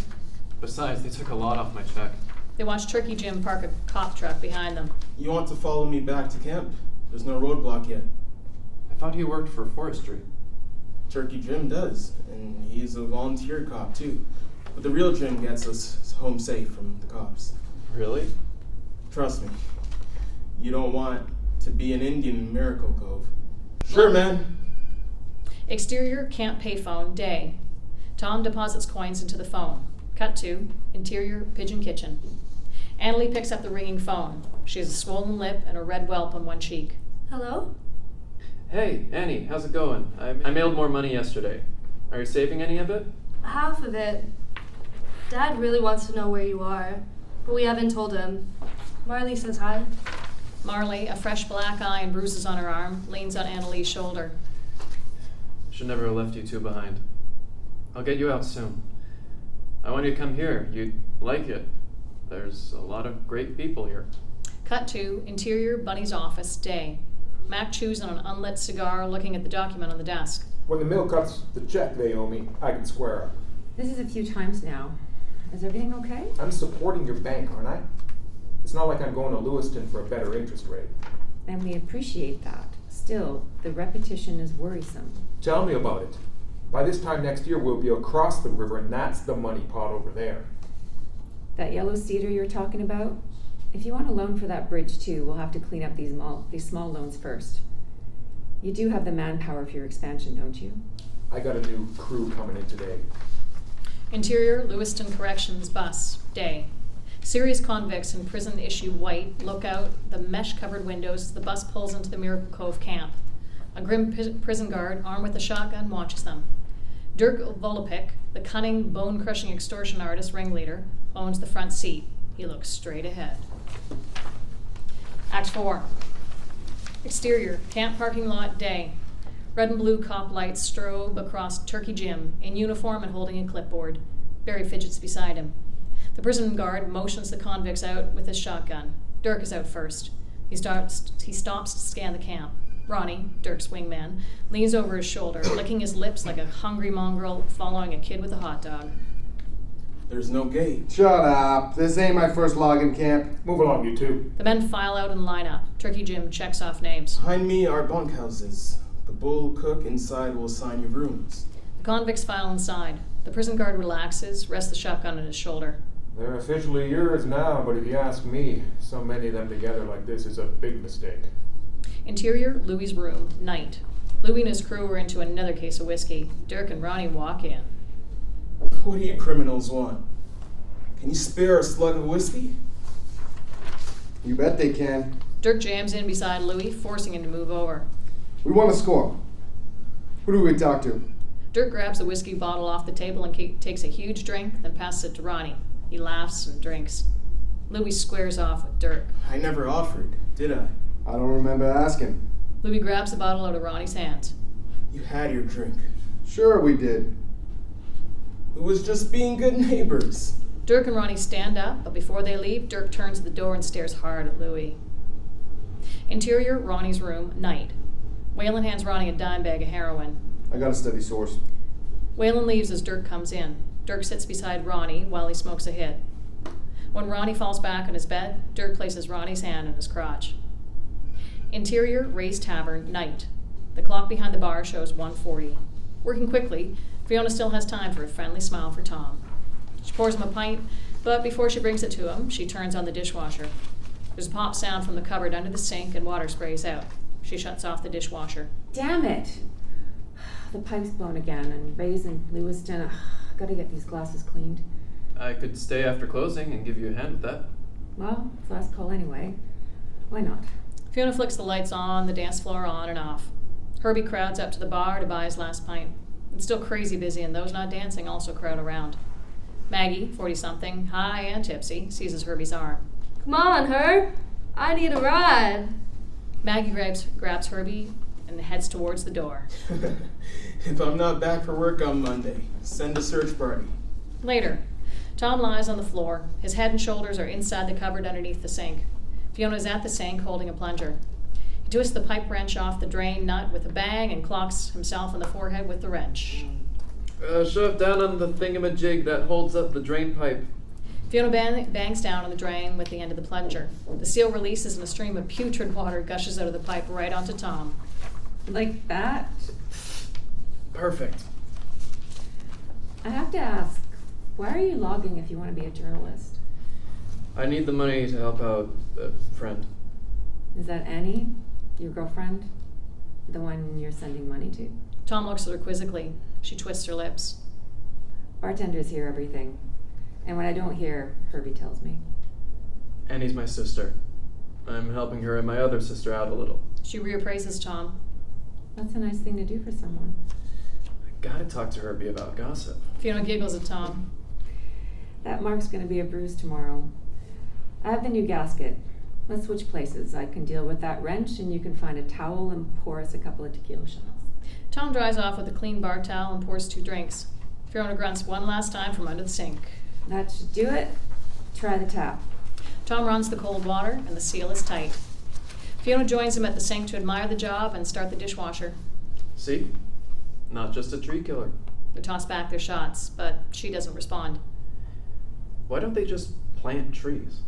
Besides, they took a lot off my check. They watch Turkey Jim park a cop truck behind them. You want to follow me back to camp? There's no roadblock yet. I thought he worked for forestry. Turkey Jim does, and he's a volunteer cop too. But the real Jim gets us home safe from the cops. Really? Trust me. You don't want to be an Indian in Miracle Cove. Sure, man. Exterior camp payphone, day. Tom deposits coins into the phone. Cut to interior pigeon kitchen. Annaleigh picks up the ringing phone. She has a swollen lip and a red whelp on one cheek. Hello? Hey, Annie, how's it going? I mailed more money yesterday. Are you saving any of it? Half of it. Dad really wants to know where you are, but we haven't told him. Marley says hi. Marley, a fresh black eye and bruises on her arm, leans on Annaleigh's shoulder. Should never have left you two behind. I'll get you out soon. I want you to come here. You'd like it. There's a lot of great people here. Cut to interior Bunny's office, day. Mac chews on an unlit cigar, looking at the document on the desk. When the mill cuts the check they owe me, I can square up. This is a few times now. Is everything okay? I'm supporting your bank, aren't I? It's not like I'm going to Lewiston for a better interest rate. And we appreciate that. Still, the repetition is worrisome. Tell me about it. By this time next year, we'll be across the river, and that's the money pot over there. That yellow cedar you're talking about? If you want a loan for that bridge too, we'll have to clean up these small loans first. You do have the manpower for your expansion, don't you? I got a new crew coming in today. Interior, Lewiston Corrections bus, day. Serious convicts in prison issue white look out the mesh-covered windows as the bus pulls into the Miracle Cove camp. A grim prison guard, armed with a shotgun, watches them. Dirk Volopik, the cunning, bone-crushing extortion artist ringleader, owns the front seat. He looks straight ahead. Act 4. Exterior, camp parking lot, day. Red and blue cop lights strobe across Turkey Jim, in uniform and holding a clipboard. Barry fidgets beside him. The prison guard motions the convicts out with his shotgun. Dirk is out first. He stops to scan the camp. Ronnie, Dirk's wingman, leans over his shoulder, licking his lips like a hungry mongrel following a kid with a hot dog. There's no gate. Shut up. This ain't my first login camp. Move along, you two. The men file out and line up. Turkey Jim checks off names. Behind me are bunkhouses. The bull cook inside will assign you rooms. The convicts file inside. The prison guard relaxes, rests the shotgun on his shoulder. They're officially yours now, but if you ask me, so many of them together like this is a big mistake. Interior, Louie's room, night. Louie and his crew are into another case of whiskey. Dirk and Ronnie walk in. What do you criminals want? Can you spare a slug of whiskey? You bet they can. Dirk jams in beside Louie, forcing him to move over. We want to score. Who do we talk to? Dirk grabs the whiskey bottle off the table and takes a huge drink, then passes it to Ronnie. He laughs and drinks. Louie squares off with Dirk. I never offered, did I? I don't remember asking. Louie grabs the bottle out of Ronnie's hands. You had your drink. Sure we did. It was just being good neighbors. Dirk and Ronnie stand up, but before they leave, Dirk turns to the door and stares hard at Louie. Interior, Ronnie's room, night. Weylin hands Ronnie a dime bag of heroin. I got a steady source. Weylin leaves as Dirk comes in. Dirk sits beside Ronnie while he smokes a hit. When Ronnie falls back on his bed, Dirk places Ronnie's hand on his crotch. Interior, Ray's Tavern, night. The clock behind the bar shows 1:40. Working quickly, Faeona still has time for a friendly smile for Tom. She pours him a pint, but before she brings it to him, she turns on the dishwasher. There's a pop sound from the cupboard under the sink and water sprays out. She shuts off the dishwasher. Damn it! The pipe's blown again, and Ray's in Lewiston. Gotta get these glasses cleaned. I could stay after closing and give you a hand with that. Well, it's last call anyway. Why not? Faeona flicks the lights on, the dance floor on and off. Herbie crowds up to the bar to buy his last pint. It's still crazy busy, and those not dancing also crowd around. Maggie, 40-something, high and tipsy, seizes Herbie's arm. Come on, Herb. I need a ride. Maggie grabs Herbie and heads towards the door. If I'm not back for work on Monday, send a search party. Later, Tom lies on the floor. His head and shoulders are inside the cupboard underneath the sink. Fiona is at the sink holding a plunger. He twists the pipe wrench off the drain nut with a bang and clocks himself on the forehead with the wrench. Shove down on the thingamajig that holds up the drain pipe. Fiona bangs down on the drain with the end of the plunger. The seal releases and a stream of putrid water gushes out of the pipe right onto Tom. Like that? Perfect. I have to ask, why are you logging if you want to be a journalist? I need the money to help out a friend. Is that Annie, your girlfriend? The one you're sending money to? Tom looks at her quizzically. She twists her lips. Bartenders hear everything. And when I don't hear, Herbie tells me. Annie's my sister. I'm helping her and my other sister out a little. She reappraises Tom. That's a nice thing to do for someone. I gotta talk to Herbie about gossip. Fiona giggles at Tom. That mark's going to be a bruise tomorrow. I have the new gasket. Let's switch places. I can deal with that wrench, and you can find a towel and pour us a couple of tequila shots. Tom dries off with a clean bar towel and pours 2 drinks. Fiona grunts one last time from under the sink. That should do it. Try the tap. Tom runs the cold water, and the seal is tight. Fiona joins him at the sink to admire the job and start the dishwasher. See? Not just a tree killer. They toss back their shots, but she doesn't respond. Why don't they just plant trees?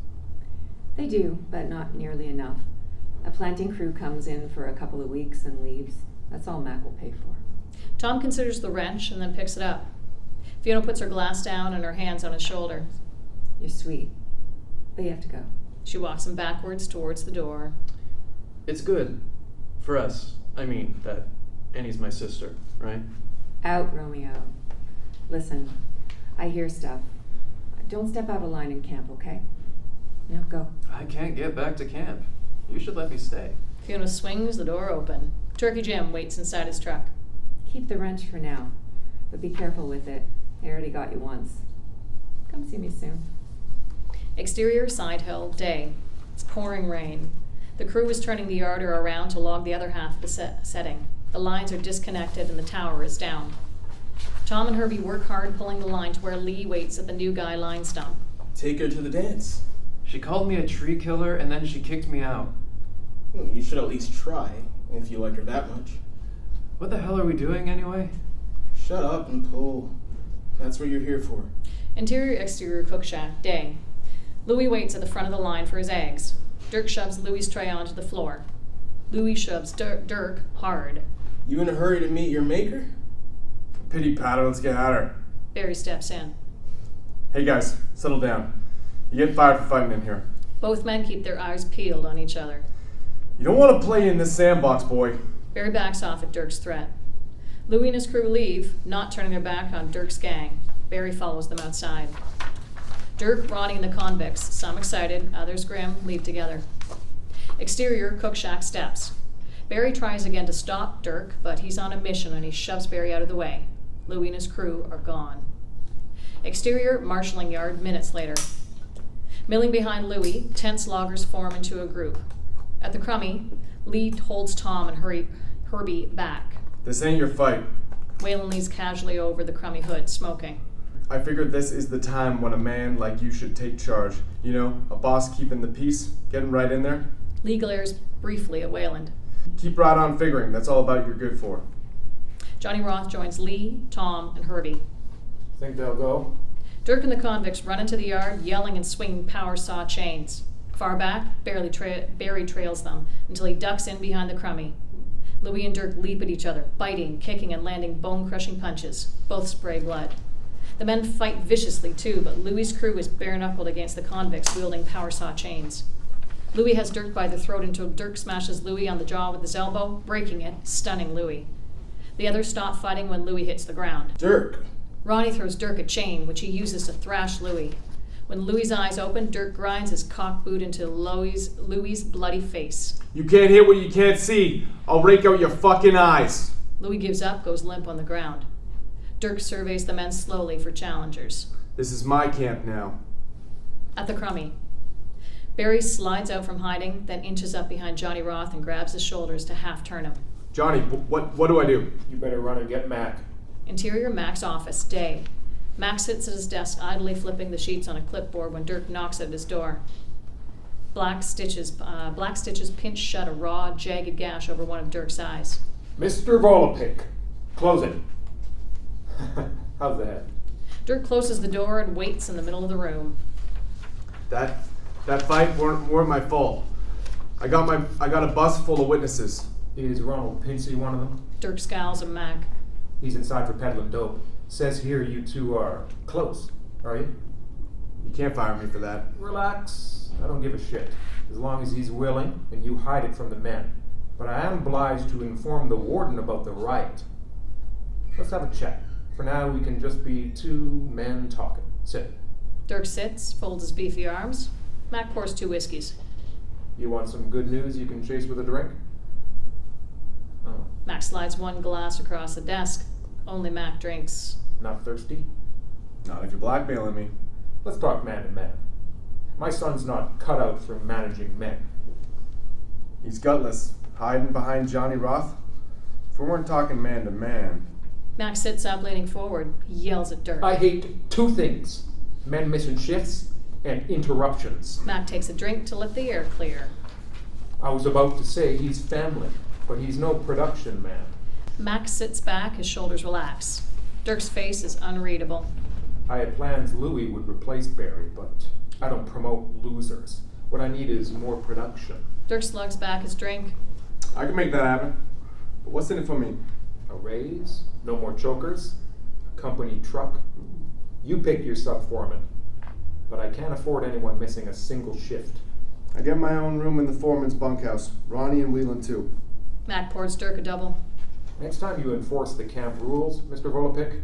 They do, but not nearly enough. A planting crew comes in for a couple of weeks and leaves. That's all Mac will pay for. Tom considers the wrench and then picks it up. Fiona puts her glass down and her hands on his shoulder. You're sweet, but you have to go. She walks him backwards towards the door. It's good. For us. I mean, that Annie's my sister, right? Out, Romeo. Listen, I hear stuff. Don't step out of line in camp, okay? Now go. I can't get back to camp. You should let me stay. Faeona swings the door open. Turkey Jim waits inside his truck. Keep the wrench for now, but be careful with it. I already got you once. Come see me soon. Exterior side hill, day. It's pouring rain. The crew is turning the yarder around to log the other half of the setting. The lines are disconnected and the tower is down. Tom and Herbie work hard pulling the line to where Lee waits at the new guy line stump. Take her to the dance. She called me a tree killer and then she kicked me out. You should at least try, if you like her that much. What the hell are we doing anyway? Shut up and pull. That's what you're here for. Interior exterior cook shack, day. Louis waits at the front of the line for his eggs. Dirk shoves Louis's tray onto the floor. Louis shoves Dirk hard. You in a hurry to meet your maker? Pity patter, let's get at her. Barry steps in. Hey guys, settle down. You get fired for fighting in here. Both men keep their eyes peeled on each other. You don't want to play in this sandbox, boy. Barry backs off at Dirk's threat. Louis and his crew leave, not turning their back on Dirk's gang. Barry follows them outside. Dirk, Ronnie, and the convicts, some excited, others grim, leave together. Exterior cook shack steps. Barry tries again to stop Dirk, but he's on a mission and he shoves Barry out of the way. Louis and his crew are gone. Exterior marshalling yard, minutes later. Milling behind Louis, tense loggers form into a group. At the crummy, Lee holds Tom and Herbie back. This ain't your fight. Weylin leans casually over the crummy hood, smoking. I figured this is the time when a man like you should take charge. You know, a boss keeping the peace, getting right in there. Lee glares briefly at Weylin. Keep right on figuring, that's all about you're good for. Johnny Roth joins Lee, Tom, and Herbie. Think they'll go? Dirk and the convicts run into the yard, yelling and swinging power saw chains. Far back, Barry trails them until he ducks in behind the crummy. Louis and Dirk leap at each other, biting, kicking, and landing bone-crushing punches. Both spray blood. The men fight viciously, too, but Louis's crew is bare-knuckled against the convicts wielding power saw chains. Louis has Dirk by the throat until Dirk smashes Louis on the jaw with his elbow, breaking it, stunning Louis. The others stop fighting when Louis hits the ground. Dirk! Ronnie throws Dirk a chain, which he uses to thrash Louis. When Louis's eyes open, Dirk grinds his cock boot into Louis's bloody face. You can't hit what you can't see. I'll rake out your fucking eyes. Louis gives up, goes limp on the ground. Dirk surveys the men slowly for challengers. This is my camp now. At the crummy. Barry slides out from hiding, then inches up behind Johnny Roth and grabs his shoulders to half-turn him. Johnny, what do I do? You better run and get Mac. Interior Mac's office, day. Mac sits at his desk idly flipping the sheets on a clipboard when Dirk knocks at his door. Black stitches pinch shut a raw, jagged gash over one of Dirk's eyes. Mr. Volopik, close it. How's that? Dirk closes the door and waits in the middle of the room. That fight weren't my fault. I got a bus full of witnesses. Is Ronald Pinsey one of them? Dirk scowls at Mac. He's inside for peddling dope. Says here you two are close, are you? You can't fire me for that. Relax. I don't give a shit. As long as he's willing and you hide it from the men. But I am obliged to inform the warden about the riot. Let's have a chat. For now, we can just be two men talking. Sit. Dirk sits, folds his beefy arms. Mac pours 2 whiskeys. You want some good news you can chase with a drink? Oh, Mac slides 1 glass across the desk. Only Mac drinks. not thirsty? Not if you're blackmailing me. Let's talk man to man. My son's not cut out for managing men. He's gutless, hiding behind Johnny Roth. If we weren't talking man to man. Mac sits up, leaning forward. He yells at Dirk. I hate 2 things. Men missing shifts and interruptions. Mac takes a drink to let the air clear. I was about to say he's family, but he's no production man. Mac sits back, his shoulders relax. Dirk's face is unreadable. I had plans Louis would replace Barry, but I don't promote losers. What I need is more production. Dirk slugs back his drink. I can make that happen. But what's in it for me? A raise? No more chokers? A company truck? You pick your sub-foreman. But I can't afford anyone missing a single shift. I get my own room in the foreman's bunkhouse. Ronnie and Weylin too. Mac pours Dirk a double. Next time you enforce the camp rules, Mr. Volopik,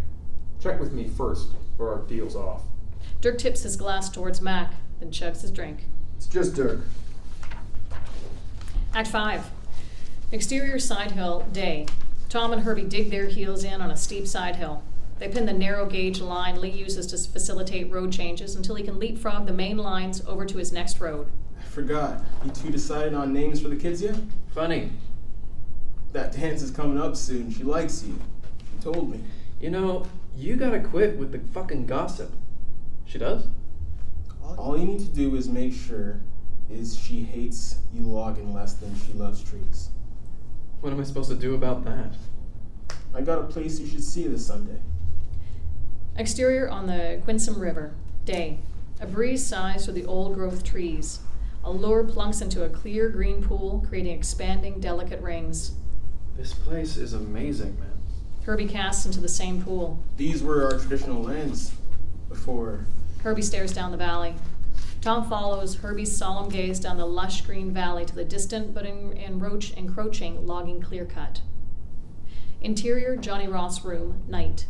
check with me first, or our deal's off. Dirk tips his glass towards Mac, then chugs his drink. It's just Dirk. Act 5. Exterior side hill, day. Tom and Herbie dig their heels in on a steep side hill. They pin the narrow gauge line Lee uses to facilitate road changes until he can leapfrog the main lines over to his next road. I forgot. You two decided on names for the kids yet? Funny. That dance is coming up soon. She likes you. She told me. You know, you gotta quit with the fucking gossip. She does? All you need to do is make sure she hates you logging less than she loves trees. What am I supposed to do about that? I got a place you should see this Sunday. Exterior on the Quinsam River, day. A breeze sighs through the old-growth trees. A lure plunks into a clear green pool, creating expanding, delicate rings. This place is amazing, man. Herbie casts into the same pool. These were our traditional lands before. Herbie stares down the valley. Tom follows Herbie's solemn gaze down the lush green valley to the distant but encroaching logging clear-cut. Interior Johnny Ross' room, night.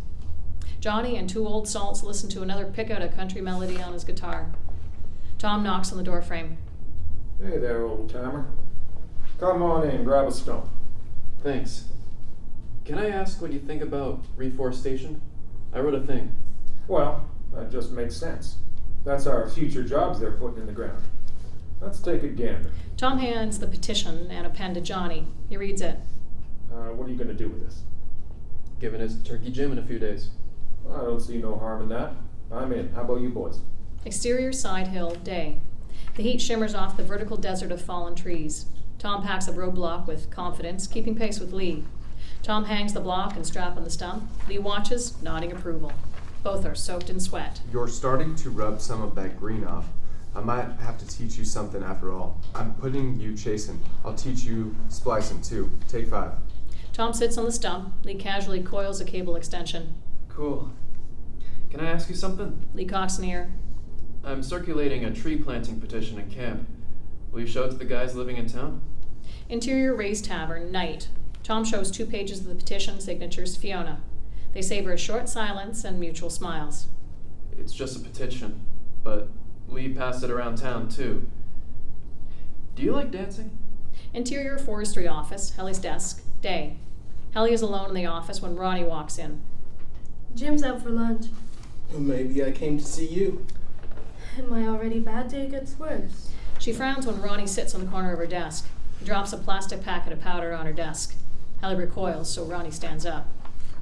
Johnny and two old salts listen to another pick out a country melody on his guitar. Tom knocks on the doorframe. Hey there, old timer. Come on in, grab a stone. Thanks. Can I ask what you think about reforestation? I wrote a thing. Well, that just makes sense. That's our future jobs they're putting in the ground. Let's take a gander. Tom hands the petition and a pen to Johnny. He reads it. What are you going to do with this? Given his turkey gym in a few days. I don't see no harm in that. I'm in. How about you boys? Exterior side hill, day. The heat shimmers off the vertical desert of fallen trees. Tom packs a roadblock with confidence, keeping pace with Lee. Tom hangs the block and strap on the stump. Lee watches, nodding approval. Both are soaked in sweat. You're starting to rub some of that green off. I might have to teach you something after all. I'm putting you chasing. I'll teach you splicing too. Take 5. Tom sits on the stump. Lee casually coils a cable extension. Cool. Can I ask you something? Lee cocks an ear. I'm circulating a tree planting petition in camp. Will you show it to the guys living in town? Interior raised tavern, night. Tom shows 2 pages of the petition, signatures Faeona. They savor a short silence and mutual smiles. It's just a petition, but Lee passed it around town too. Do you like dancing? Interior forestry office, Helly's desk, day. Helly is alone in the office when Ronnie walks in. Jim's out for lunch. Maybe I came to see you. And my already bad day gets worse. She frowns when Ronnie sits on the corner of her desk. He drops a plastic packet of powder on her desk. Helly recoils, so Ronnie stands up.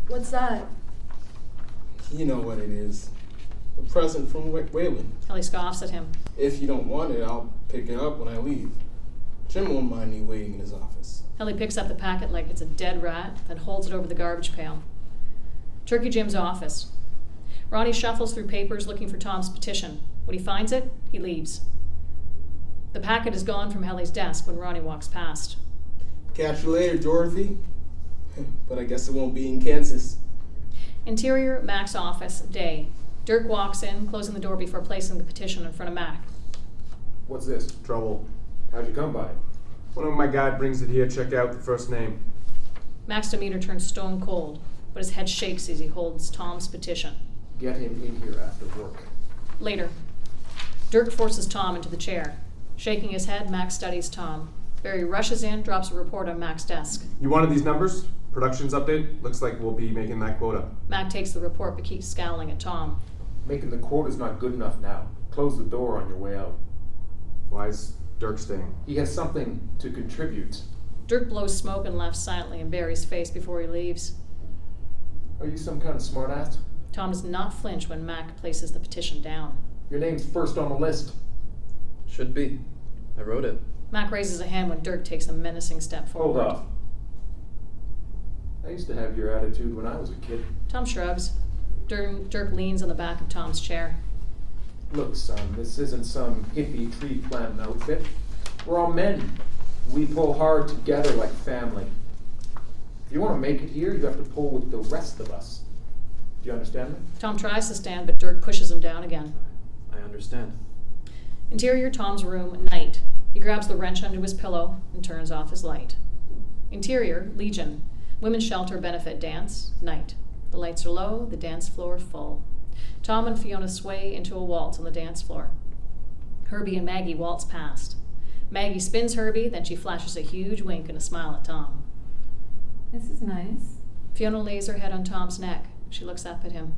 What's that? You know what it is. A present from Weylin. Helly scoffs at him. If you don't want it, I'll pick it up when I leave. Jim won't mind me waiting in his office. Helly picks up the packet like it's a dead rat, then holds it over the garbage pail. Turkey Jim's office. Ronnie shuffles through papers looking for Tom's petition. When he finds it, he leaves. The packet is gone from Helly's desk when Ronnie walks past. Catch you later, Dorothy. But I guess it won't be in Kansas. Interior Mac's office, day. Dirk walks in, closing the door before placing the petition in front of Mac. What's this? Trouble. How'd you come by it? One of my guide brings it here. Check out the first name. Mac's demeanor turns stone cold, but his head shakes as he holds Tom's petition. Get him in here after work. Later. Dirk forces Tom into the chair. Shaking his head, Mac studies Tom. Barry rushes in, drops a report on Mac's desk. You wanted these numbers? Productions update? Looks like we'll be making that quota. Mac takes the report but keeps scowling at Tom. Making the quota's not good enough now. Close the door on your way out. Why is Dirk staying? He has something to contribute. Dirk blows smoke and laughs silently in Barry's face before he leaves. Are you some kind of smartass? Tom does not flinch when Mac places the petition down. Your name's first on the list. Should be. I wrote it. Mac raises a hand when Dirk takes a menacing step Hold forward. up. I used to have your attitude when I was a kid. Tom shrugs. Dirk leans on the back of Tom's chair. Look, son, this isn't some hippie tree planting outfit. We're all men. We pull hard together like family. If you want to make it here, you have to pull with the rest of us. Do you understand me? Tom tries to stand, but Dirk pushes him down again. I understand. Interior Tom's room, night. He grabs the wrench under his pillow and turns off his light. Interior, Legion. Women's Shelter Benefit Dance, night. The lights are low, the dance floor full. Tom and Faeona sway into a waltz on the dance floor. Herbie and Maggie waltz past. Maggie spins Herbie, then she flashes a huge wink and a smile at Tom. This is nice. Faeona lays her head on Tom's neck. She looks up at him.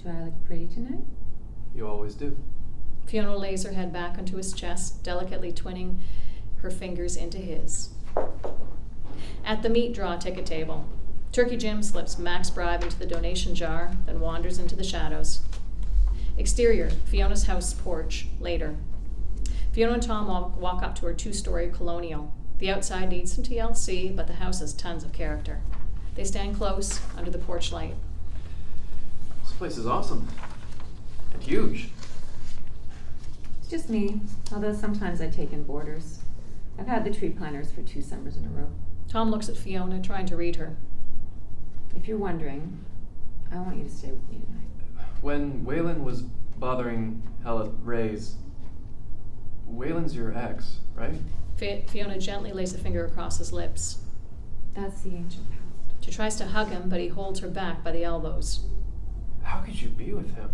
Do I look pretty tonight? You always do. Faeona lays her head back onto his chest, delicately twinning her fingers into his. At the meat draw ticket table, Turkey Jim slips Mac's bribe into the donation jar, then wanders into the shadows. Exterior, Fiona's house porch, later. Faeona and Tom walk up to her 2-story colonial. The outside needs some TLC, but the house has tons of character. They stand close under the porch light. This place is awesome. And huge. It's just me, although sometimes I take in boarders. I've had the tree planters for 2 summers in a row. Tom looks at Faeona, trying to read her. If you're wondering, I want you to stay with me tonight. When Weylin was bothering hell at Ray's, Waylin's your ex, right? Faeona gently lays a finger across his lips. That's the ancient past. She tries to hug him, but he holds her back by the elbows. How could you be with him?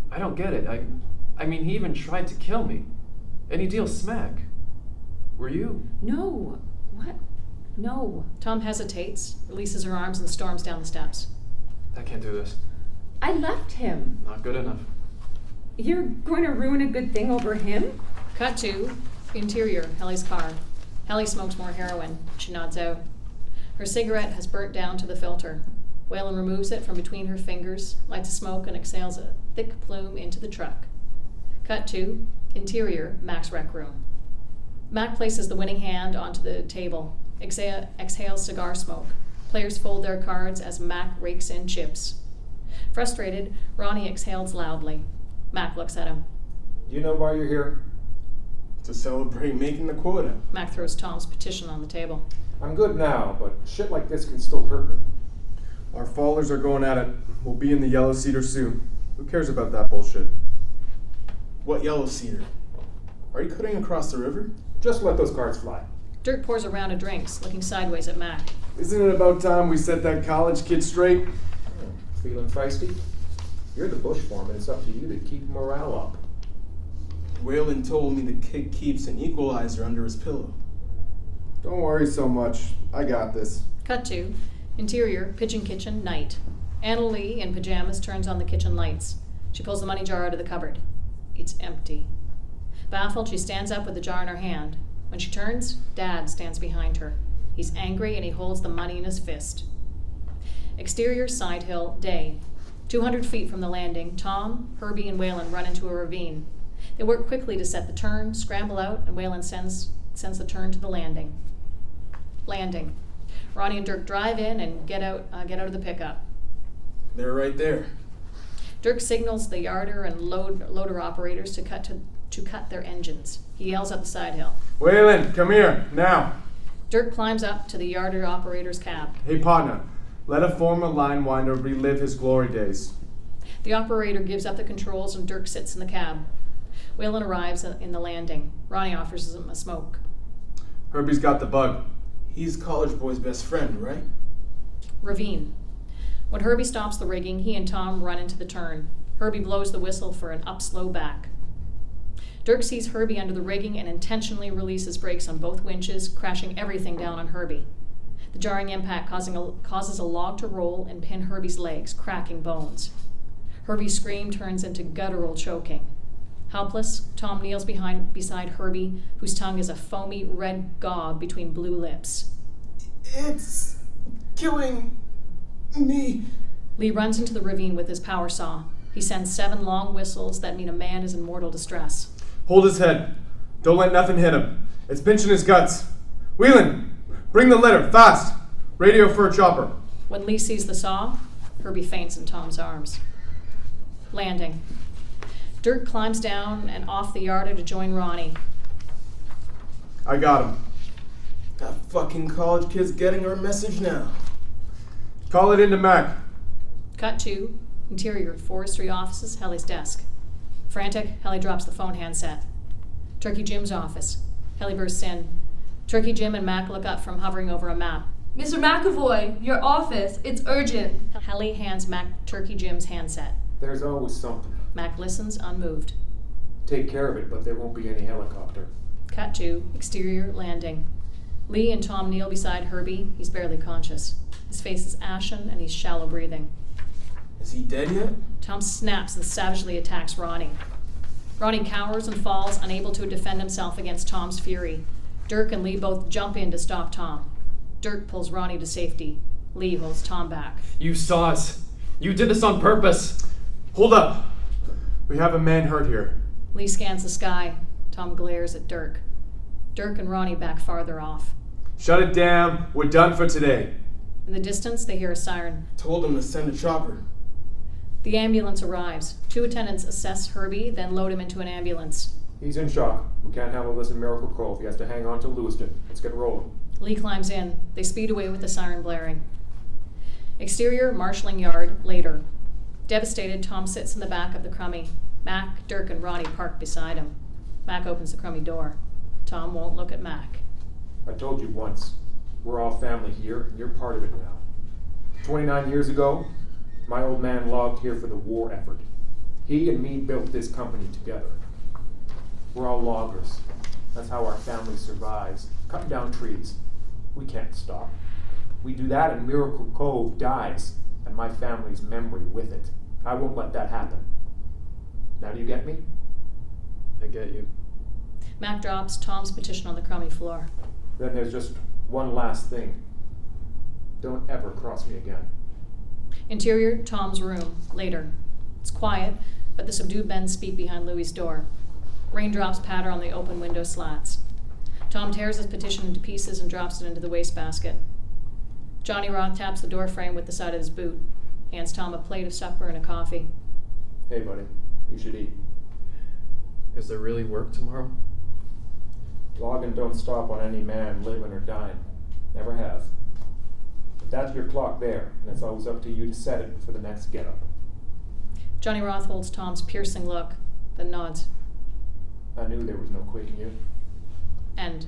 I don't get it. I mean, he even tried to kill me. And he deals smack. Were you? No. What? No. Tom hesitates, releases her arms, and storms down the steps. I can't do this. I left him. Not good enough. You're going to ruin a good thing over him? Cut to interior, Helly's car. Helly smokes more heroin. She nods out. Her cigarette has burnt down to the filter. Weylin removes it from between her fingers, lights a smoke, and exhales a thick plume into the truck. Cut to interior, Mac's rec room. Mac places the winning hand onto the table, exhales cigar smoke. Players fold their cards as Mac rakes in chips. Frustrated, Ronnie exhales loudly. Mac looks at him. Do you know why you're here? To celebrate making the quota. Mac throws Tom's petition on the table. I'm good now, but shit like this can still hurt me. Our fallers are going at it. We'll be in the Yellow Cedar soon. Who cares about that bullshit? What yellow cedar? Are you cutting across the river? Just let those cards fly. Dirk pours a round of drinks, looking sideways at Mac. Isn't it about time we set that college kid straight? Feeling feisty? You're the bush foreman. It's up to you to keep morale up. Weylin told me the kid keeps an equalizer under his pillow. Don't worry so much. I got this. Cut to interior, pigeon kitchen, night. Annaleigh, in pajamas, turns on the kitchen lights. She pulls the money jar out of the cupboard. It's empty. Baffled, she stands up with the jar in her hand. When she turns, Dad stands behind her. He's angry and he holds the money in his fist. Exterior, side hill, day. 200 feet from the landing, Tom, Herbie, and Weylin run into a ravine. They work quickly to set the turn, scramble out, and Weylin sends the turn to the landing. Landing. Ronnie and Dirk drive in and get out of the pickup. They're right there. Dirk signals the yarder and loader operators to cut their engines. He yells up the side hill. Weylin, come here, now. Dirk climbs up to the yarder operator's cab. Hey, partner. Let a former line winder relive his glory days. The operator gives up the controls and Dirk sits in the cab. Weylin arrives in the landing. Ronnie offers him a smoke. Herbie's got the bug. He's college boy's best friend, right? Ravine. When Herbie stops the rigging, he and Tom run into the turn. Herbie blows the whistle for an up slow back. Dirk sees Herbie under the rigging and intentionally releases brakes on both winches, crashing everything down on Herbie. The jarring impact causes a log to roll and pin Herbie's legs, cracking bones. Herbie's scream turns into guttural choking. Helpless, Tom kneels beside Herbie, whose tongue is a foamy red gob between blue lips. It's killing me. Lee runs into the ravine with his power saw. He sends 7 long whistles that mean a man is in mortal distress. Hold his head. Don't let nothing hit him. It's pinching his guts. Weylin, bring the litter, fast. Radio for a chopper. When Lee sees the saw, Herbie faints in Tom's arms. Landing. Dirk climbs down and off the yarder to join Ronnie. I got him. That fucking college kid's getting our message now. Call it into Mac. Cut to interior forestry offices, Helly's desk. Frantic, Helly drops the phone handset. Turkey Jim's office. Helly bursts in. Turkey Jim and Mac look up from hovering over a map. Mr. McAvoy, your office. It's urgent. Helly hands Mac Turkey Jim's handset. There's always something. Mac listens, unmoved. Take care of it, but there won't be any helicopter. Cut to exterior landing. Lee and Tom kneel beside Herbie. He's barely conscious. His face is ashen and he's shallow breathing. Is he dead yet? Tom snaps and savagely attacks Ronnie. Ronnie cowers and falls, unable to defend himself against Tom's fury. Dirk and Lee both jump in to stop Tom. Dirk pulls Ronnie to safety. Lee holds Tom back. You saw us. You did this on purpose. Hold up! We have a man hurt here. Lee scans the sky. Tom glares at Dirk. Dirk and Ronnie back farther off. Shut it down. We're done for today. In the distance, they hear a siren. Told him to send a chopper. The ambulance arrives. 2 attendants assess Herbie, then load him into an ambulance. He's in shock. We can't handle this in Miracle Cove. He has to hang on to Lewiston. Let's get rolling. Lee climbs in. They speed away with the siren blaring. Exterior marshalling yard, later. Devastated, Tom sits in the back of the crummy. Mac, Dirk, and Ronnie park beside him. Mac opens the crummy door. Tom won't look at Mac. I told you once, we're all family here, and you're part of it now. 29 years ago, my old man logged here for the war effort. He and me built this company together. We're all loggers. That's how our family survives. Cutting down trees. We can't stop. We do that and Miracle Cove dies, and my family's memory with it. I won't let that happen. Now do you get me? I get you. Mac drops Tom's petition on the crummy floor. Then there's just one last thing. Don't ever cross me again. Interior, Tom's room, later. It's quiet, but the subdued men speak behind Louis's door. Raindrops patter on the open window slats. Tom tears his petition into pieces and drops it into the wastebasket. Johnny Roth taps the door frame with the side of his boot, hands Tom a plate of supper and a coffee. Hey, buddy, you should eat. Is there really work tomorrow? Logging don't stop on any man, living or dying. Never have. But that's your clock there, and it's always up to you to set it for the next get-up. Johnny Roth holds Tom's piercing look, then nods. I knew there was no quitting you. End.